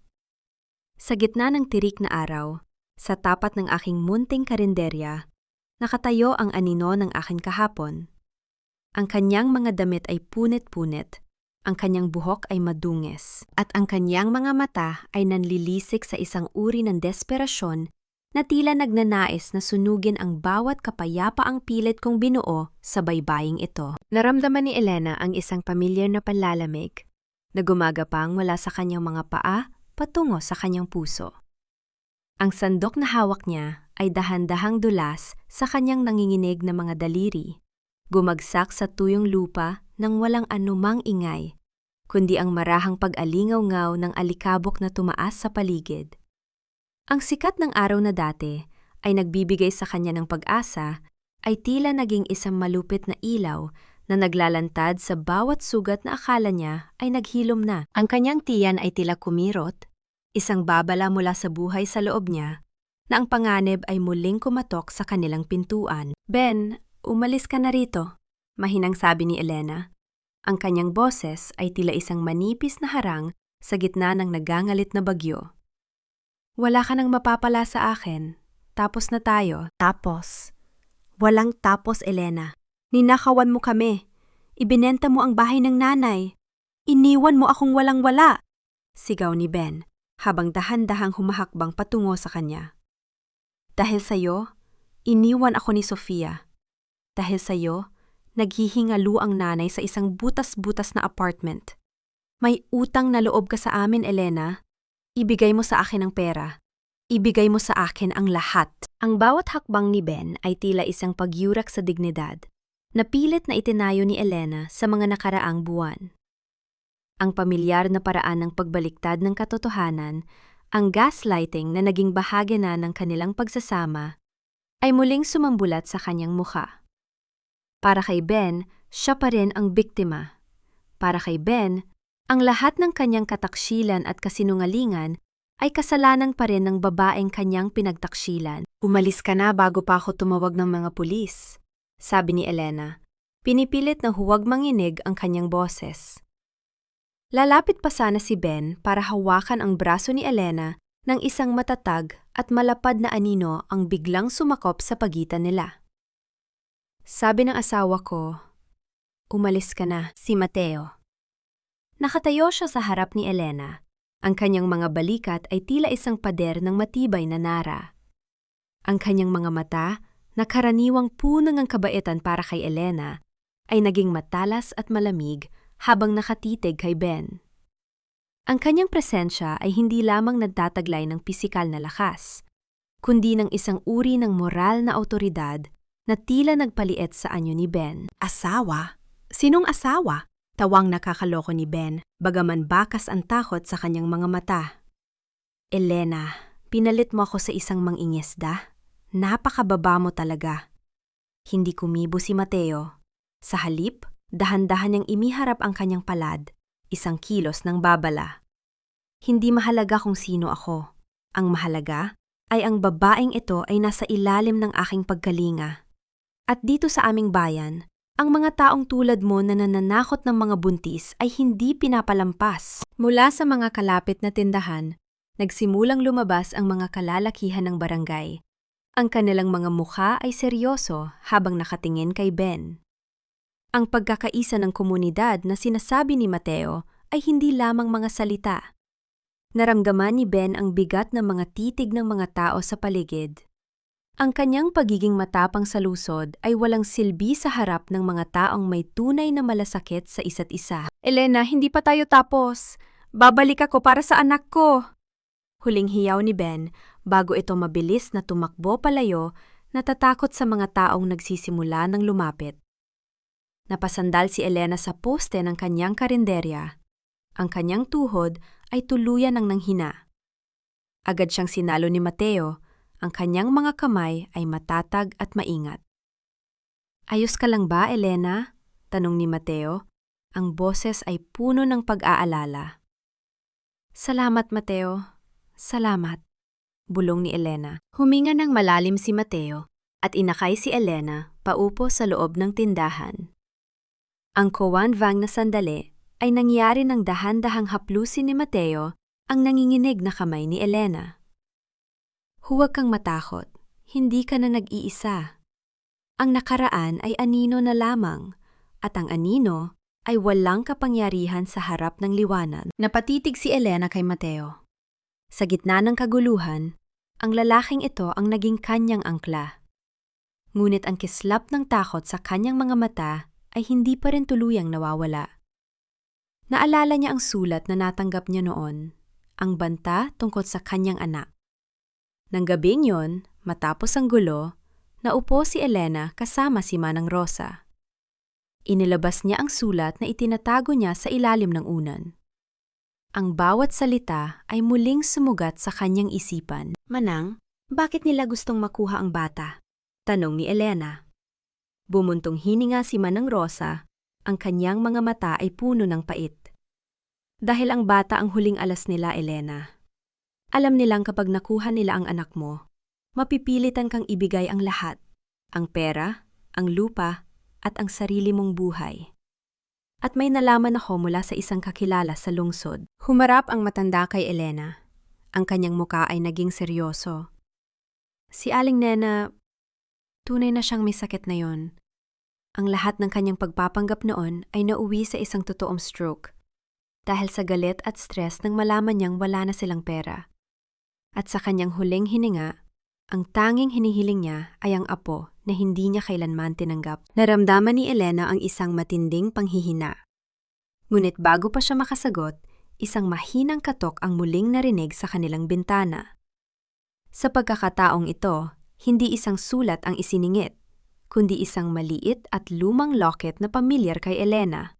Sa gitna ng tirik na araw, sa tapat ng aking munting karinderya, nakatayo ang anino ng aking kahapon. Ang kanyang mga damit ay punit-punit, ang kanyang buhok ay madungis, at ang kanyang mga mata ay nanlilisik sa isang uri ng desperasyon na tila nagnanais na sunugin ang bawat kapayapaang pilit kong binuo sa baybaying ito. Naramdaman ni Elena ang isang pamilyar na panlalamig na gumagapang mula sa kanyang mga paa patungo sa kanyang puso. Ang sandok na hawak niya ay dahan-dahang dulas sa kanyang nanginginig na mga daliri, bumagsak sa tuyong lupa nang walang anumang ingay, kundi ang marahang pag-alingaw-ngaw ng alikabok na tumaas sa paligid. Ang sikat ng araw na dati ay nagbibigay sa kanya ng pag-asa ay tila naging isang malupit na ilaw na naglalantad sa bawat sugat na akala niya ay naghilom na. Ang kanyang tiyan ay tila kumirot, isang babala mula sa buhay sa loob niya, na ang panganib ay muling kumatok sa kanilang pintuan. Ben, umalis ka na rito, mahinang sabi ni Elena. Ang kanyang boses ay tila isang manipis na harang sa gitna ng nagangalit na bagyo. Wala ka nang mapapala sa akin. Tapos na tayo. Tapos? Walang tapos, Elena. Ninakawan mo kami. Ibinenta mo ang bahay ng nanay. Iniwan mo akong walang-wala. Sigaw ni Ben, habang dahan-dahang humahakbang patungo sa kanya. Dahil sa'yo, iniwan ako ni Sofia. Dahil sa'yo, naghihingalo ang nanay sa isang butas-butas na apartment. May utang na loob ka sa amin, Elena. Ibigay mo sa akin ang pera. Ibigay mo sa akin ang lahat. Ang bawat hakbang ni Ben ay tila isang pagyurak sa dignidad, na pilit na itinayo ni Elena sa mga nakaraang buwan. Ang pamilyar na paraan ng pagbaliktad ng katotohanan, ang gaslighting na naging bahagi na ng kanilang pagsasama, ay muling sumambulat sa kanyang mukha. Para kay Ben, siya pa rin ang biktima. Para kay Ben, ang lahat ng kanyang kataksilan at kasinungalingan ay kasalanan pa rin ng babaeng kanyang pinagtaksilan. Umalis ka na bago pa ako tumawag ng mga pulis, sabi ni Elena. Pinipilit na huwag manginig ang kanyang boses. Lalapit pa sana si Ben para hawakan ang braso ni Elena nang isang matatag at malapad na anino ang biglang sumakop sa pagitan nila. Sabi ng asawa ko, umalis ka na, si Mateo. Nakatayo siya sa harap ni Elena. Ang kanyang mga balikat ay tila isang pader ng matibay na nara. Ang kanyang mga mata, na karaniwang puno ng kabaitan para kay Elena, ay naging matalas at malamig habang nakatitig kay Ben. Ang kanyang presensya ay hindi lamang nagtataglay ng pisikal na lakas, kundi ng isang uri ng moral na awtoridad na tila nagpaliit sa anyo ni Ben. Asawa? Sinong asawa? Tawang nakakaloko ni Ben, bagaman bakas ang takot sa kanyang mga mata. Elena, pinalit mo ako sa isang mangingisda? Napakababa mo talaga. Hindi kumibo si Mateo. Sa halip, dahan-dahan niyang imiharap ang kanyang palad, 1 kilos ng babala. Hindi mahalaga kung sino ako. Ang mahalaga ay ang babaeng ito ay nasa ilalim ng aking pagkalinga. At dito sa aming bayan, ang mga taong tulad mo na nananakot ng mga buntis ay hindi pinapalampas. Mula sa mga kalapit na tindahan, nagsimulang lumabas ang mga kalalakihan ng barangay. Ang kanilang mga mukha ay seryoso habang nakatingin kay Ben. Ang pagkakaisa ng komunidad na sinasabi ni Mateo ay hindi lamang mga salita. Naramdaman ni Ben ang bigat ng mga titig ng mga tao sa paligid. Ang kanyang pagiging matapang sa lusod ay walang silbi sa harap ng mga taong may tunay na malasakit sa isa't isa. Elena, hindi pa tayo tapos. Babalik ako para sa anak ko. Huling hiyaw ni Ben bago ito mabilis na tumakbo palayo, natatakot sa mga taong nagsisimula ng lumapit. Napasandal si Elena sa poste ng kanyang karinderya. Ang kanyang tuhod ay tuluyan ng nanghina. Agad siyang sinalo ni Mateo. Ang kanyang mga kamay ay matatag at maingat. Ayos ka lang ba, Elena? Tanong ni Mateo. Ang boses ay puno ng pag-aalala. Salamat, Mateo. Salamat. Bulong ni Elena. Huminga ng malalim si Mateo at inakay si Elena paupo sa loob ng tindahan. Ang kowan-vang na sandali ay nangyari ng dahan-dahang haplusin ni Mateo ang nanginginig na kamay ni Elena. Huwag kang matakot, hindi ka na nag-iisa. Ang nakaraan ay anino na lamang, at ang anino ay walang kapangyarihan sa harap ng liwanag. Napatitig si Elena kay Mateo. Sa gitna ng kaguluhan, ang lalaking ito ang naging kanyang angkla. Ngunit ang kislap ng takot sa kanyang mga mata ay hindi pa rin tuluyang nawawala. Naalala niya ang sulat na natanggap niya noon, ang banta tungkol sa kanyang anak. Nang gabing yon, matapos ang gulo, naupo si Elena kasama si Manang Rosa. Inilabas niya ang sulat na itinatago niya sa ilalim ng unan. Ang bawat salita ay muling sumugat sa kanyang isipan. Manang, bakit nila gustong makuha ang bata? Tanong ni Elena. Bumuntong hininga si Manang Rosa, ang kanyang mga mata ay puno ng pait. Dahil ang bata ang huling alas nila, Elena. Alam nilang kapag nakuha nila ang anak mo, mapipilitan kang ibigay ang lahat, ang pera, ang lupa, at ang sarili mong buhay. At may nalaman ako mula sa isang kakilala sa lungsod. Humarap ang matanda kay Elena. Ang kanyang muka ay naging seryoso. Si Aling Nena, tunay na siyang may sakit na yon. Ang lahat ng kanyang pagpapanggap noon ay nauwi sa isang totoong stroke. Dahil sa galit at stress nang malaman niyang wala na silang pera. At sa kanyang huling hininga, ang tanging hinihiling niya ay ang apo na hindi niya kailanman tinanggap. Naramdaman ni Elena ang isang matinding panghihina. Ngunit bago pa siya makasagot, isang mahinang katok ang muling narinig sa kanilang bintana. Sa pagkakataong ito, hindi isang sulat ang isiningit, kundi isang maliit at lumang locket na pamilyar kay Elena.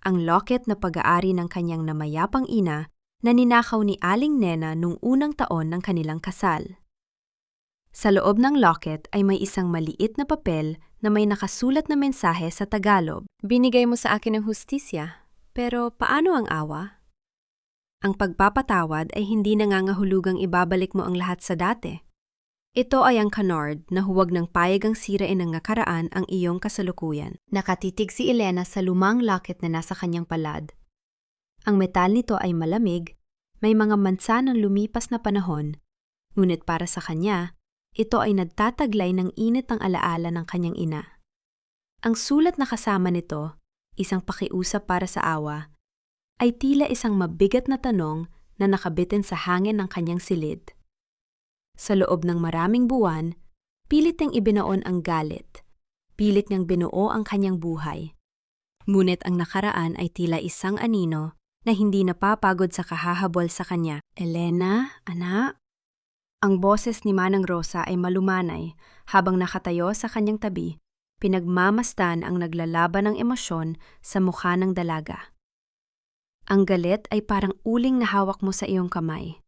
Ang locket na pag-aari ng kanyang namayapang ina na ninakaw ni Aling Nena nung unang taon ng kanilang kasal. Sa loob ng locket ay may isang maliit na papel na may nakasulat na mensahe sa Tagalog. Binigay mo sa akin ng hustisya, pero paano ang awa? Ang pagpapatawad ay hindi nangangahulugang ibabalik mo ang lahat sa dati. Ito ay ang canard na huwag ng payagang sirain ng nakaraan ang iyong kasalukuyan. Nakatitig si Elena sa lumang locket na nasa kanyang palad. Ang metal nito ay malamig, may mga mansa ng lumipas na panahon, ngunit para sa kanya, ito ay nagtataglay ng init ng alaala ng kanyang ina. Ang sulat na kasama nito, isang pakiusap para sa awa, ay tila isang mabigat na tanong na nakabitin sa hangin ng kanyang silid. Sa loob ng maraming buwan, pilit niyang ibinaon ang galit. Pilit niyang binuo ang kanyang buhay. Ngunit ang nakaraan ay tila isang anino na hindi napapagod sa kahahabol sa kanya. Elena, anak? Ang boses ni Manang Rosa ay malumanay habang nakatayo sa kanyang tabi, pinagmamasdan ang naglalaban ng emosyon sa mukha ng dalaga. Ang galit ay parang uling na hawak mo sa iyong kamay.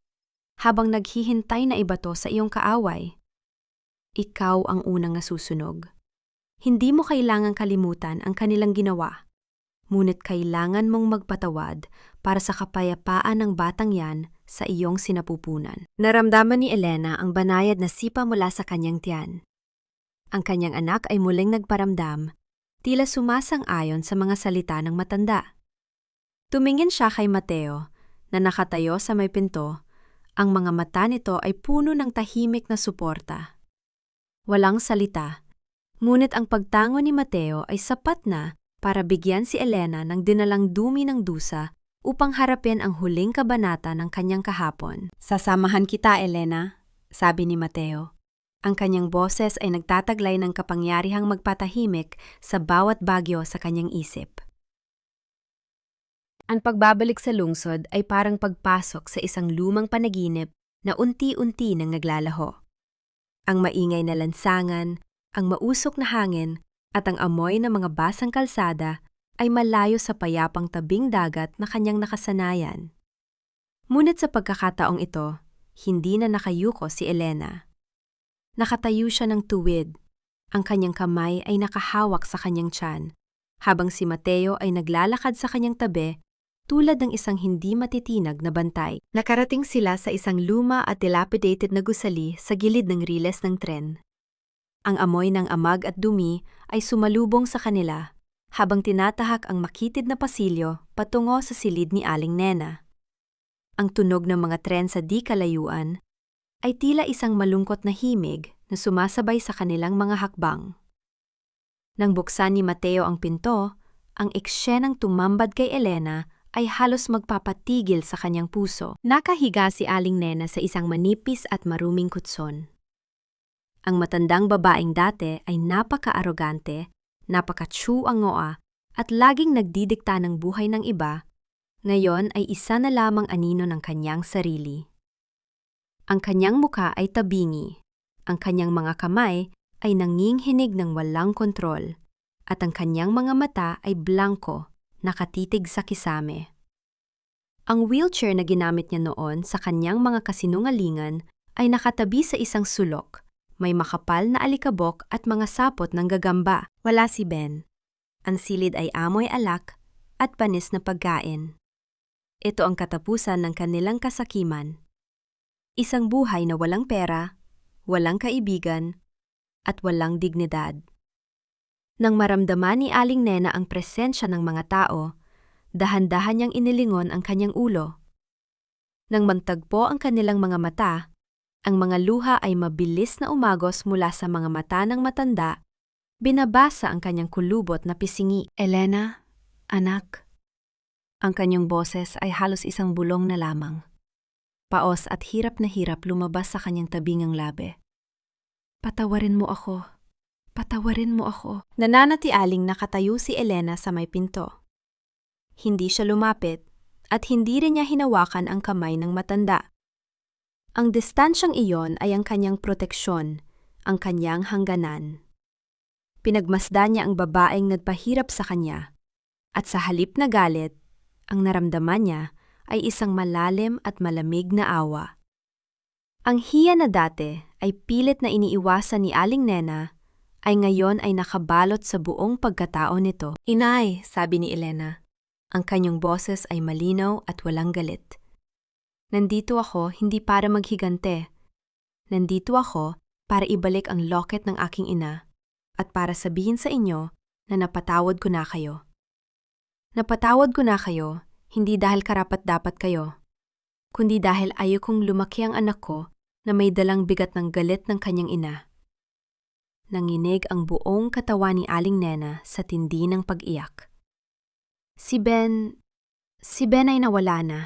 Habang naghihintay na ibato sa iyong kaaway. Ikaw ang unang nasusunog. Hindi mo kailangang kalimutan ang kanilang ginawa, ngunit kailangan mong magpatawad para sa kapayapaan ng batang yan sa iyong sinapupunan. Naramdaman ni Elena ang banayad na sipa mula sa kanyang tiyan. Ang kanyang anak ay muling nagparamdam, tila sumasang-ayon sa mga salita ng matanda. Tumingin siya kay Mateo, na nakatayo sa may pinto. Ang mga mata nito ay puno ng tahimik na suporta. Walang salita, ngunit ang pagtango ni Mateo ay sapat na para bigyan si Elena ng dinalang dumi ng dusa upang harapin ang huling kabanata ng kanyang kahapon. Sasamahan kita, Elena, sabi ni Mateo. Ang kanyang boses ay nagtataglay ng kapangyarihang magpatahimik sa bawat bagyo sa kanyang isip. Ang pagbabalik sa lungsod ay parang pagpasok sa isang lumang panaginip na unti-unti nang naglalaho. Ang maingay na lansangan, ang mausok na hangin, at ang amoy ng mga basang kalsada ay malayo sa payapang tabing dagat na kanyang nakasanayan. Ngunit sa pagkakataong ito, hindi na nakayuko si Elena. Nakatayo siya ng tuwid. Ang kanyang kamay ay nakahawak sa kanyang tiyan, habang si Mateo ay naglalakad sa kanyang tabi tulad ng isang hindi matitinag na bantay. Nakarating sila sa isang luma at dilapidated na gusali sa gilid ng riles ng tren. Ang amoy ng amag at dumi ay sumalubong sa kanila habang tinatahak ang makitid na pasilyo patungo sa silid ni Aling Nena. Ang tunog ng mga tren sa di kalayuan ay tila isang malungkot na himig na sumasabay sa kanilang mga hakbang. Nang buksan ni Mateo ang pinto, ang eksyenang tumambad kay Elena ay halos magpapatigil sa kanyang puso. Nakahiga si Aling Nena sa isang manipis at maruming kutson. Ang matandang babaeng dati ay napaka-arogante, napaka-tsu ang ngoa, at laging nagdidikta ng buhay ng iba, ngayon ay isa na lamang anino ng kanyang sarili. Ang kanyang muka ay tabingi, ang kanyang mga kamay ay nanginghinig ng walang kontrol, at ang kanyang mga mata ay blanko, nakatitig sa kisame. Ang wheelchair na ginamit niya noon sa kanyang mga kasinungalingan ay nakatabi sa isang sulok, may makapal na alikabok at mga sapot ng gagamba. Wala si Ben. Ang silid ay amoy alak at panis na pagkain. Ito ang katapusan ng kanilang kasakiman. Isang buhay na walang pera, walang kaibigan, at walang dignidad. Nang maramdaman ni Aling Nena ang presensya ng mga tao, dahan-dahan niyang inilingon ang kanyang ulo. Nang magtagpo ang kanilang mga mata, ang mga luha ay mabilis na umagos mula sa mga mata ng matanda, binabasa ang kanyang kulubot na pisingi. Elena, anak. Ang kanyang boses ay halos isang bulong na lamang. Paos at hirap na hirap lumabas sa kanyang tabingang labi. Patawarin mo ako. Patawarin mo ako. Nananatialing nakatayo si Elena sa may pinto. Hindi siya lumapit at hindi rin niya hinawakan ang kamay ng matanda. Ang distansyang iyon ay ang kanyang proteksyon, ang kanyang hangganan. Pinagmasdan niya ang babaeng nagpahirap sa kanya, at sa halip na galit, ang naramdaman niya ay isang malalim at malamig na awa. Ang hiya na dati ay pilit na iniiwasan ni Aling Nena ay ngayon ay nakabalot sa buong pagkatao nito. "Inay," sabi ni Elena. Ang kanyang boses ay malinaw at walang galit. "Nandito ako hindi para maghigante. Nandito ako para ibalik ang locket ng aking ina at para sabihin sa inyo na napatawad ko na kayo. Napatawad ko na kayo, hindi dahil karapat-dapat kayo, kundi dahil ayaw kong lumaki ang anak ko na may dalang bigat ng galit ng kanyang ina." Nanginig ang buong katawan ni Aling Nena sa tindi ng pag-iyak. Si Ben ay nawala na.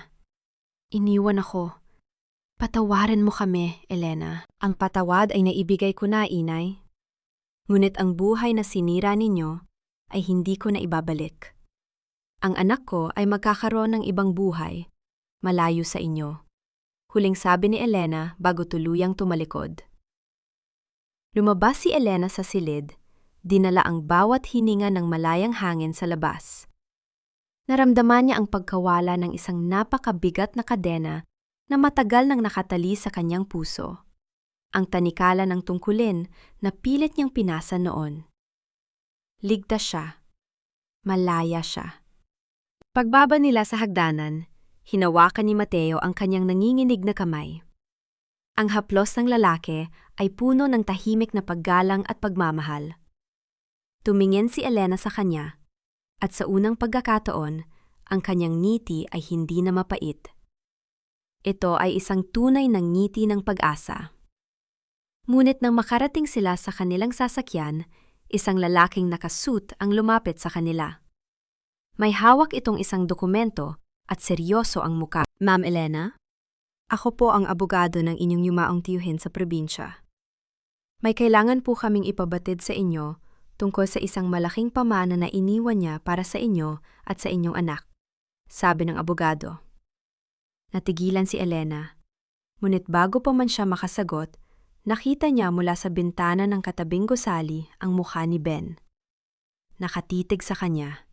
Iniwan ako. Patawarin mo kami, Elena. Ang patawad ay naibigay ko na, inay. Ngunit ang buhay na sinira ninyo ay hindi ko na ibabalik. Ang anak ko ay magkakaroon ng ibang buhay, malayo sa inyo. Huling sabi ni Elena bago tuluyang tumalikod. Lumabas si Elena sa silid, dinala ang bawat hininga ng malayang hangin sa labas. Naramdaman niya ang pagkawala ng isang napakabigat na kadena na matagal nang nakatali sa kanyang puso. Ang tanikala ng tungkulin na pilit niyang pinasa noon. Ligtas siya. Malaya siya. Pagbaba nila sa hagdanan, hinawakan ni Mateo ang kanyang nanginginig na kamay. Ang haplos ng lalaki ay puno ng tahimik na paggalang at pagmamahal. Tumingin si Elena sa kanya, at sa unang pagkakataon, ang kanyang ngiti ay hindi na mapait. Ito ay isang tunay na ngiti ng pag-asa. Ngunit nang makarating sila sa kanilang sasakyan, isang lalaking nakasuit ang lumapit sa kanila. May hawak itong isang dokumento at seryoso ang muka. "Ma'am Elena? Ako po ang abogado ng inyong yumaong tiyuhin sa probinsya. May kailangan po kaming ipabatid sa inyo tungkol sa isang malaking pamana na iniwan niya para sa inyo at sa inyong anak," sabi ng abogado. Natigilan si Elena, ngunit bago pa man siya makasagot, nakita niya mula sa bintana ng katabing gusali ang mukha ni Ben. Nakatitig sa kanya.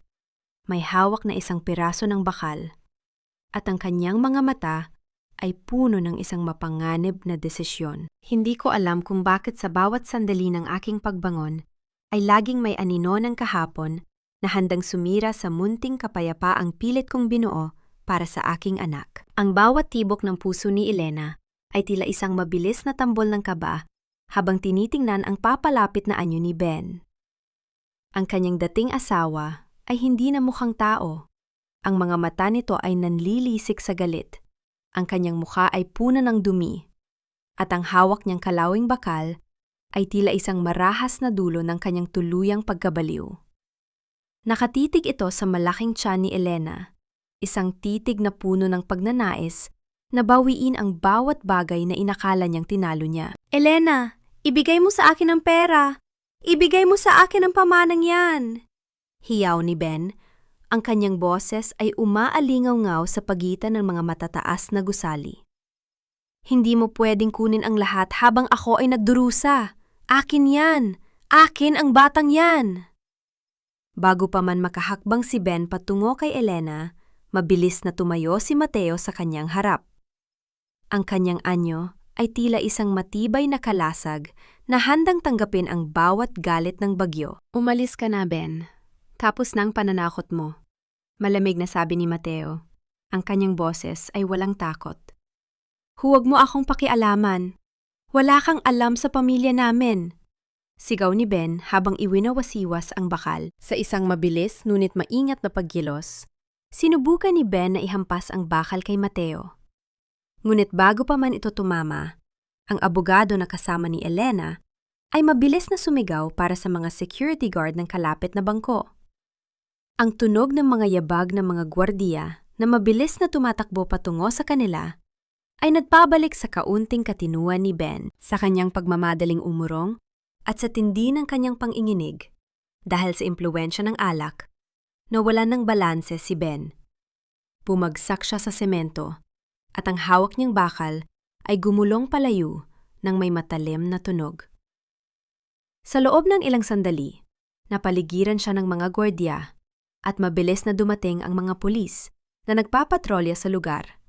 May hawak na isang piraso ng bakal, at ang kanyang mga mata ay puno ng isang mapanganib na desisyon. "Hindi ko alam kung bakit sa bawat sandali ng aking pagbangon ay laging may anino ng kahapon na handang sumira sa munting kapayapaang pilit kong binuo para sa aking anak." Ang bawat tibok ng puso ni Elena ay tila isang mabilis na tambol ng kaba habang tinitingnan ang papalapit na anyo ni Ben. Ang kanyang dating asawa ay hindi na mukhang tao. Ang mga mata nito ay nanlilisik sa galit. Ang kanyang mukha ay puno ng dumi, at ang hawak niyang kalawing bakal ay tila isang marahas na dulo ng kanyang tuluyang pagkabaliw. Nakatitig ito sa malaking tiyan ni Elena, isang titig na puno ng pagnanais na bawiin ang bawat bagay na inakala niyang tinalo niya. "Elena, ibigay mo sa akin ang pera! Ibigay mo sa akin ang pamanang yan!" Hiyaw ni Ben. Ang kanyang boses ay umaalingaw-ngaw sa pagitan ng mga matataas na gusali. "Hindi mo pwedeng kunin ang lahat habang ako ay nagdurusa. Akin yan! Akin ang batang yan!" Bago pa man makahakbang si Ben patungo kay Elena, mabilis na tumayo si Mateo sa kanyang harap. Ang kanyang anyo ay tila isang matibay na kalasag na handang tanggapin ang bawat galit ng bagyo. "Umalis ka na, Ben. Tapos na ang pananakot mo," malamig na sabi ni Mateo. Ang kanyang boses ay walang takot. "Huwag mo akong pakialaman. Wala kang alam sa pamilya namin," sigaw ni Ben habang iwinawasiwas ang bakal. Sa isang mabilis ngunit maingat na pagkilos, sinubukan ni Ben na ihampas ang bakal kay Mateo. Ngunit bago pa man ito tumama, ang abogado na kasama ni Elena ay mabilis na sumigaw para sa mga security guard ng kalapit na bangko. Ang tunog ng mga yabag ng mga gwardiya na mabilis na tumatakbo patungo sa kanila ay nagpabalik sa kaunting katinuan ni Ben sa kanyang pagmamadaling umurong at sa tindi ng kanyang panginginig. Dahil sa impluwensya ng alak, nawalan ng balanse si Ben. Bumagsak siya sa semento at ang hawak niyang bakal ay gumulong palayo nang may matalim na tunog. Sa loob ng ilang sandali, napaligiran siya ng mga gwardiya at mabilis na dumating ang mga pulis na nagpapatrolya sa lugar.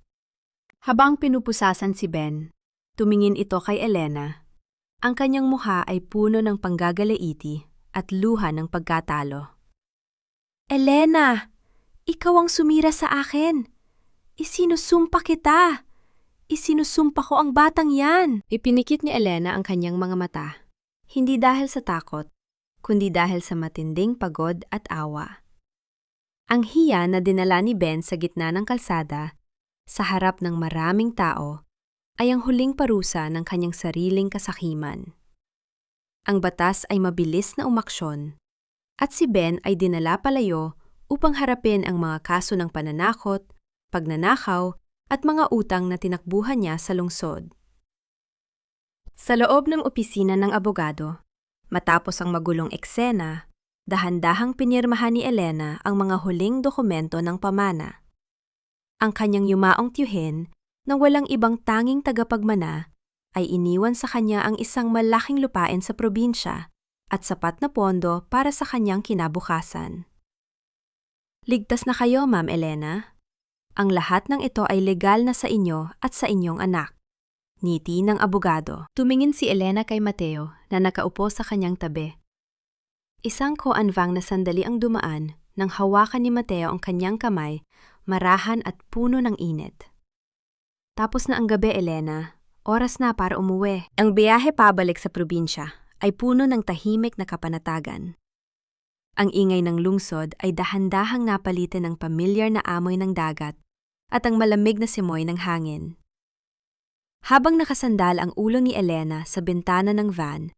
Habang pinupusasan si Ben, tumingin ito kay Elena. Ang kanyang mukha ay puno ng panggagalaiti at luha ng pagkatalo. Elena! Ikaw ang sumira sa akin! Isinusumpa kita! Isinusumpa ko ang batang yan! Ipinikit ni Elena ang kanyang mga mata. Hindi dahil sa takot, kundi dahil sa matinding pagod at awa. Ang hiya na dinala ni Ben sa gitna ng kalsada, sa harap ng maraming tao, ay ang huling parusa ng kanyang sariling kasakiman. Ang batas ay mabilis na umaksyon, at si Ben ay dinala palayo upang harapin ang mga kaso ng pananakot, pagnanakaw, at mga utang na tinakbuhan niya sa lungsod. Sa loob ng opisina ng abogado, matapos ang magulong eksena, dahan-dahang pinirmahan ni Elena ang mga huling dokumento ng pamana. Ang kanyang yumaong tiyuhin na walang ibang tanging tagapagmana ay iniwan sa kanya ang isang malaking lupain sa probinsya at sapat na pondo para sa kanyang kinabukasan. Ligtas na kayo, Ma'am Elena. Ang lahat ng ito ay legal na sa inyo at sa inyong anak. Ngiti ng abogado. Tumingin si Elena kay Mateo na nakaupo sa kanyang tabi. Isang koanvang na sandali ang dumaan nang hawakan ni Mateo ang kanyang kamay, marahan at puno ng init. Tapos na ang gabi, Elena. Oras na para umuwi. Ang biyahe pabalik sa probinsya ay puno ng tahimik na kapanatagan. Ang ingay ng lungsod ay dahan-dahang napalitan ng pamilyar na amoy ng dagat at ang malamig na simoy ng hangin. Habang nakasandal ang ulo ni Elena sa bintana ng van,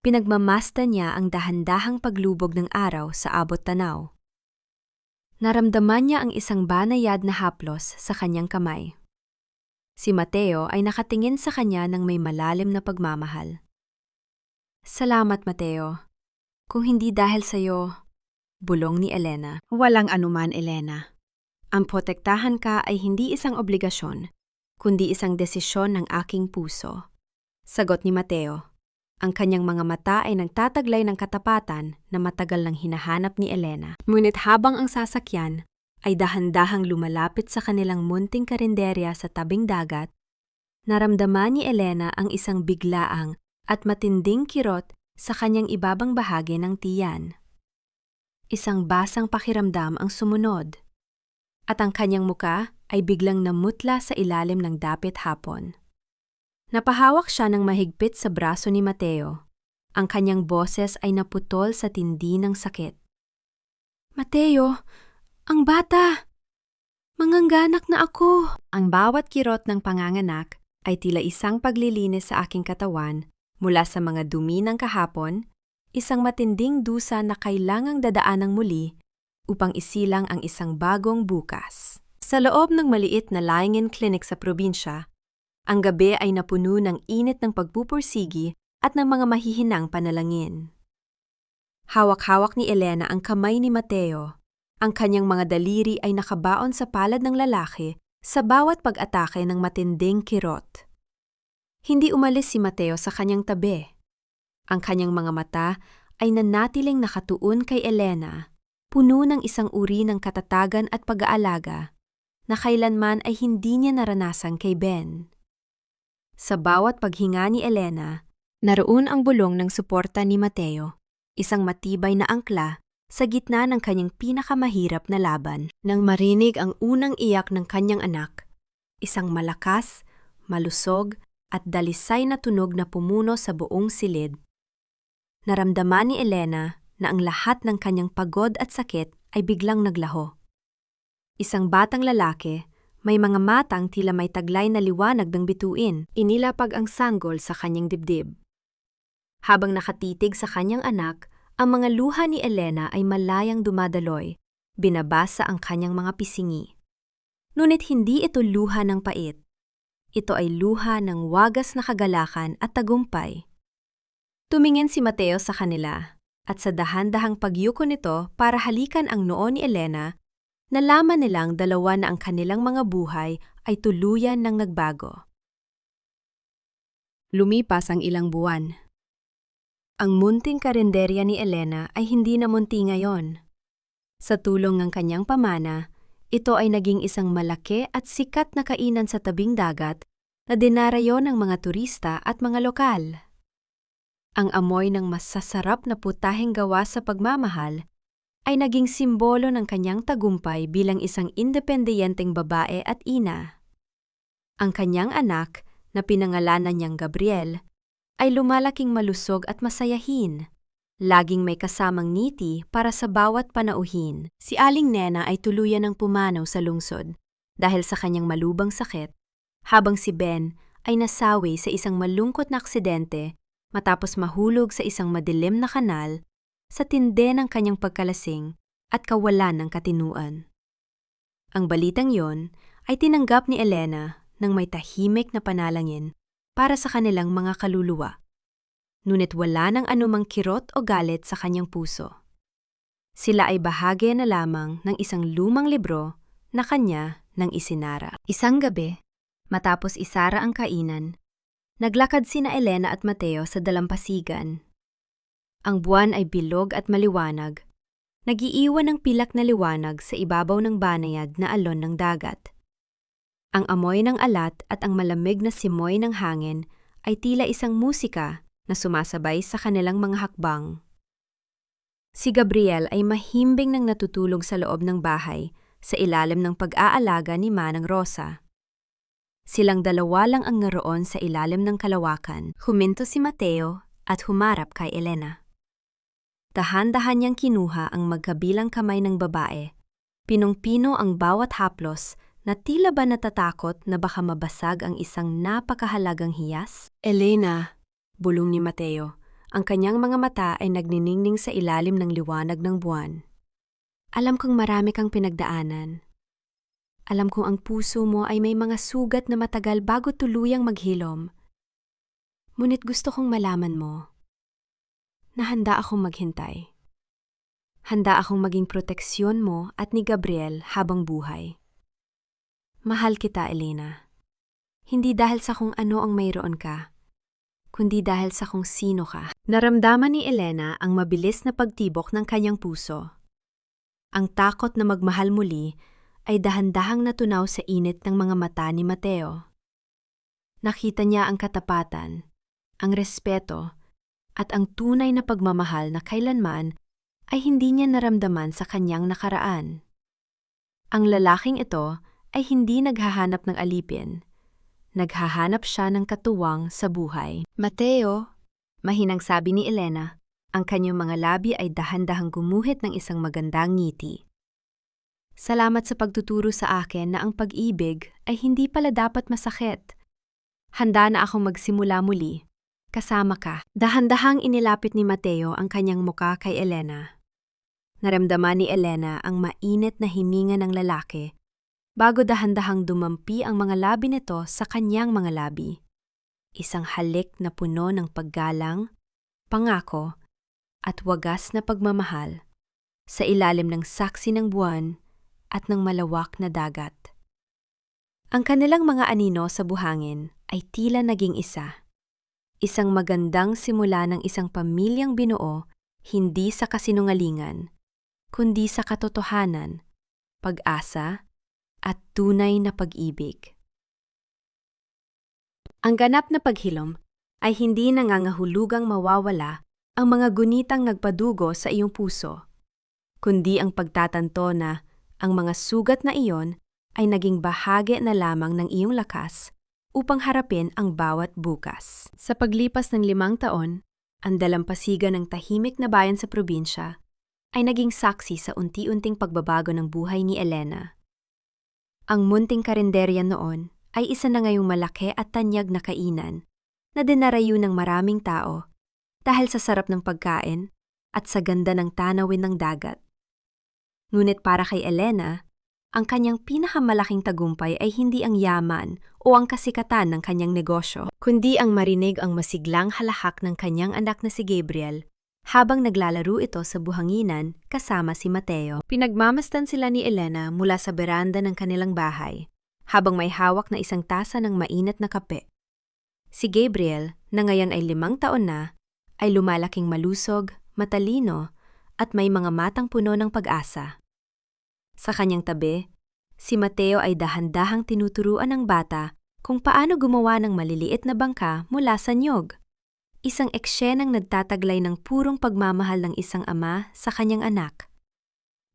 pinagmamasta niya ang dahan-dahang paglubog ng araw sa abot tanaw. Naramdaman niya ang isang banayad na haplos sa kanyang kamay. Si Mateo ay nakatingin sa kanya ng may malalim na pagmamahal. Salamat, Mateo. Kung hindi dahil sa'yo, bulong ni Elena. Walang anuman, Elena. Ang protektahan ka ay hindi isang obligasyon, kundi isang desisyon ng aking puso. Sagot ni Mateo. Ang kanyang mga mata ay nagtataglay ng katapatan na matagal nang hinahanap ni Elena. Ngunit habang ang sasakyan ay dahan-dahang lumalapit sa kanilang munting karinderya sa tabing dagat, naramdaman ni Elena ang isang biglaang at matinding kirot sa kanyang ibabang bahagi ng tiyan. Isang basang pakiramdam ang sumunod, at ang kanyang muka ay biglang namutla sa ilalim ng dapit hapon. Napahawak siya ng mahigpit sa braso ni Mateo. Ang kanyang boses ay naputol sa tindi ng sakit. Mateo, ang bata! Mangangganak na ako! Ang bawat kirot ng panganganak ay tila isang paglilinis sa aking katawan mula sa mga dumi ng kahapon, isang matinding dusa na kailangang dadaanang muli upang isilang ang isang bagong bukas. Sa loob ng maliit na lying-in clinic sa probinsya, ang gabi ay napuno ng init ng pagpupursigi at ng mga mahihinang panalangin. Hawak-hawak ni Elena ang kamay ni Mateo. Ang kanyang mga daliri ay nakabaon sa palad ng lalaki sa bawat pag-atake ng matinding kirot. Hindi umalis si Mateo sa kanyang tabi. Ang kanyang mga mata ay nanatiling nakatuon kay Elena, puno ng isang uri ng katatagan at pag-aalaga na kailanman ay hindi niya naranasan kay Ben. Sa bawat paghinga ni Elena, naroon ang bulong ng suporta ni Mateo, isang matibay na angkla sa gitna ng kanyang pinakamahirap na laban. Nang marinig ang unang iyak ng kanyang anak, isang malakas, malusog at dalisay na tunog na pumuno sa buong silid. Naramdaman ni Elena na ang lahat ng kanyang pagod at sakit ay biglang naglaho. Isang batang lalaki, may mga matang tila may taglay na liwanag ng bituin, inilapag ang sanggol sa kanyang dibdib. Habang nakatitig sa kanyang anak, ang mga luha ni Elena ay malayang dumadaloy, binabasa ang kanyang mga pisingi. Ngunit hindi ito luha ng pait. Ito ay luha ng wagas na kagalakan at tagumpay. Tumingin si Mateo sa kanila, at sa dahan-dahang pagyuko nito para halikan ang noo ni Elena, nalaman nilang dalawa na ang kanilang mga buhay ay tuluyan ng nagbago. Lumipas ang ilang buwan. Ang munting karinderya ni Elena ay hindi na munti ngayon. Sa tulong ng kanyang pamana, ito ay naging isang malaki at sikat na kainan sa tabing dagat na dinarayo ng mga turista at mga lokal. Ang amoy ng masasarap na putaheng gawa sa pagmamahal ay naging simbolo ng kanyang tagumpay bilang isang independenteng babae at ina. Ang kanyang anak, na pinangalanan niyang Gabriel, ay lumalaking malusog at masayahin. Laging may kasamang ngiti para sa bawat panauhin. Si Aling Nena ay tuluyan ng pumanaw sa lungsod dahil sa kanyang malubang sakit, habang si Ben ay nasawi sa isang malungkot na aksidente matapos mahulog sa isang madilim na kanal sa tindi ng kanyang pagkalasing at kawalan ng katinuan. Ang balitang yon ay tinanggap ni Elena ng may tahimik na panalangin para sa kanilang mga kaluluwa. Ngunit wala ng anumang kirot o galit sa kanyang puso. Sila ay bahagi na lamang ng isang lumang libro na kanya nang isinara. Isang gabi, matapos isara ang kainan, naglakad sina Elena at Mateo sa dalampasigan. Ang buwan ay bilog at maliwanag, nag-iiwan ng pilak na liwanag sa ibabaw ng banayad na alon ng dagat. Ang amoy ng alat at ang malamig na simoy ng hangin ay tila isang musika na sumasabay sa kanilang mga hakbang. Si Gabriel ay mahimbing nang natutulog sa loob ng bahay sa ilalim ng pag-aalaga ni Manang Rosa. Silang dalawa lang ang naroon sa ilalim ng kalawakan. Huminto si Mateo at humarap kay Elena. Dahan-dahan niyang kinuha ang magkabilang kamay ng babae. Pinong-pino ang bawat haplos na tila ba natatakot na baka mabasag ang isang napakahalagang hiyas. Elena, bulong ni Mateo. Ang kanyang mga mata ay nagniningning sa ilalim ng liwanag ng buwan. Alam kong marami kang pinagdaanan. Alam kong ang puso mo ay may mga sugat na matagal bago tuluyang maghilom. Ngunit gusto kong malaman mo na handa akong maghintay. Handa akong maging proteksyon mo at ni Gabriel habang buhay. Mahal kita, Elena. Hindi dahil sa kung ano ang mayroon ka, kundi dahil sa kung sino ka. Naramdaman ni Elena ang mabilis na pagtibok ng kanyang puso. Ang takot na magmahal muli ay dahan-dahang natunaw sa init ng mga mata ni Mateo. Nakita niya ang katapatan, ang respeto, at ang tunay na pagmamahal na kailanman ay hindi niya naramdaman sa kanyang nakaraan. Ang lalaking ito ay hindi naghahanap ng alipin. Naghahanap siya ng katuwang sa buhay. Mateo, mahinang sabi ni Elena, ang kanyang mga labi ay dahan-dahang gumuhit ng isang magandang ngiti. Salamat sa pagtuturo sa akin na ang pag-ibig ay hindi pala dapat masakit. Handa na akong magsimula muli. Kasama ka. Dahan-dahang inilapit ni Mateo ang kanyang muka kay Elena. Naramdaman ni Elena ang mainit na hininga ng lalaki bago dahan-dahang dumampi ang mga labi nito sa kanyang mga labi. Isang halik na puno ng paggalang, pangako, at wagas na pagmamahal sa ilalim ng saksi ng buwan at ng malawak na dagat. Ang kanilang mga anino sa buhangin ay tila naging isa. Isang magandang simula ng isang pamilyang binuo hindi sa kasinungalingan, kundi sa katotohanan, pag-asa, at tunay na pag-ibig. Ang ganap na paghilom ay hindi nangangahulugang mawawala ang mga gunitang nagpadugo sa iyong puso, kundi ang pagtatanto na ang mga sugat na iyon ay naging bahagi na lamang ng iyong lakas upang harapin ang bawat bukas. Sa paglipas ng 5 taon, ang dalampasigan ng tahimik na bayan sa probinsya ay naging saksi sa unti-unting pagbabago ng buhay ni Elena. Ang munting karinderya noon ay isa na ngayong malaki at tanyag na kainan na dinarayo ng maraming tao dahil sa sarap ng pagkain at sa ganda ng tanawin ng dagat. Ngunit para kay Elena, ang kanyang pinakamalaking tagumpay ay hindi ang yaman o ang kasikatan ng kanyang negosyo, kundi ang marinig ang masiglang halahak ng kanyang anak na si Gabriel habang naglalaro ito sa buhanginan kasama si Mateo. Pinagmamasdan sila ni Elena mula sa beranda ng kanilang bahay habang may hawak na isang tasa ng mainit na kape. Si Gabriel, na ngayon ay 5 taon na, ay lumalaking malusog, matalino, at may mga matang puno ng pag-asa. Sa kanyang tabi, si Mateo ay dahan-dahang tinuturuan ng bata kung paano gumawa ng maliliit na bangka mula sa niyog. Isang eksenang nagtataglay ng purong pagmamahal ng isang ama sa kanyang anak.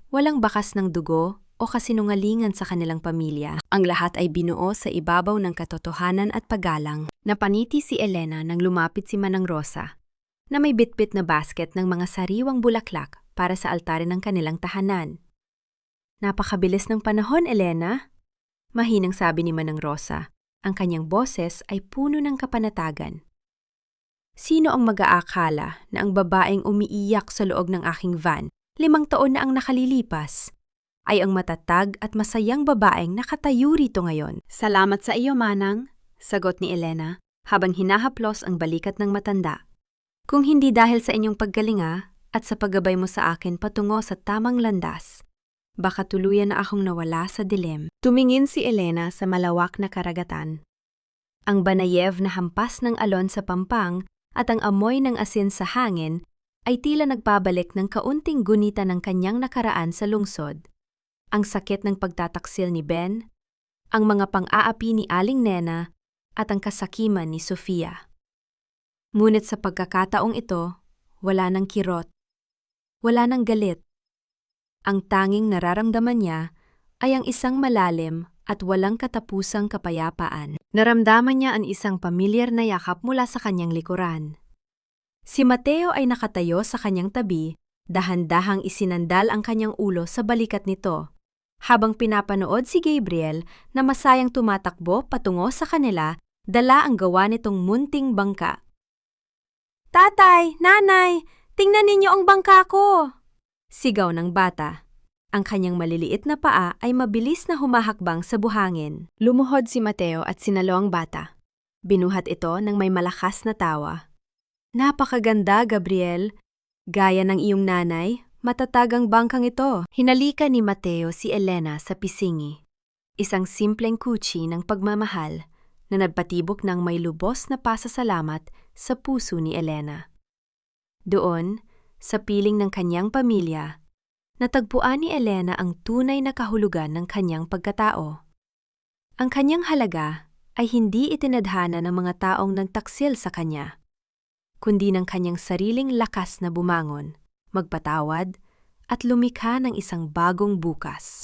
Walang bakas ng dugo o kasinungalingan sa kanilang pamilya. Ang lahat ay binuo sa ibabaw ng katotohanan at paggalang. Napaniti si Elena nang lumapit si Manang Rosa, na may bitbit na basket ng mga sariwang bulaklak para sa altare ng kanilang tahanan. Napakabilis ng panahon, Elena, mahinang sabi ni Manang Rosa. Ang kanyang boses ay puno ng kapanatagan. Sino ang mag-aakala na ang babaeng umiiyak sa loob ng aking van, 5 taon na ang nakalilipas, ay ang matatag at masayang babaeng nakatayo rito ngayon? Salamat sa iyo, Manang, sagot ni Elena, habang hinahaplos ang balikat ng matanda. Kung hindi dahil sa inyong paggalinga at sa paggabay mo sa akin patungo sa tamang landas, baka tuluyan na akong nawala sa dilim. Tumingin si Elena sa malawak na karagatan. Ang banayev na hampas ng alon sa pampang at ang amoy ng asin sa hangin ay tila nagpabalik ng kaunting gunita ng kanyang nakaraan sa lungsod. Ang sakit ng pagtataksil ni Ben, ang mga pang-aapi ni Aling Nena, at ang kasakiman ni Sofia. Ngunit sa pagkakataong ito, wala ng kirot, wala ng galit. Ang tanging nararamdaman niya ay ang isang malalim at walang katapusang kapayapaan. Naramdaman niya ang isang pamilyar na yakap mula sa kanyang likuran. Si Mateo ay nakatayo sa kanyang tabi, dahan-dahang isinandal ang kanyang ulo sa balikat nito, habang pinapanood si Gabriel na masayang tumatakbo patungo sa kanila, dala ang gawa nitong munting bangka. "Tatay, nanay, tingnan ninyo ang bangka ko!" Sigaw ng bata. Ang kanyang maliliit na paa ay mabilis na humahakbang sa buhangin. Lumuhod si Mateo at sinalo ang bata. Binuhat ito ng may malakas na tawa. "Napakaganda, Gabriel. Gaya ng iyong nanay, matatag ang bangkang ito." Hinalika ni Mateo si Elena sa pisingi. Isang simpleng kutsi ng pagmamahal na nagpatibok ng may lubos na pasasalamat sa puso ni Elena. Doon, sa piling ng kanyang pamilya, natagpuan ni Elena ang tunay na kahulugan ng kanyang pagkatao. Ang kanyang halaga ay hindi itinadhana ng mga taong nagtaksil sa kanya, kundi ng kanyang sariling lakas na bumangon, magpatawad, at lumikha ng isang bagong bukas.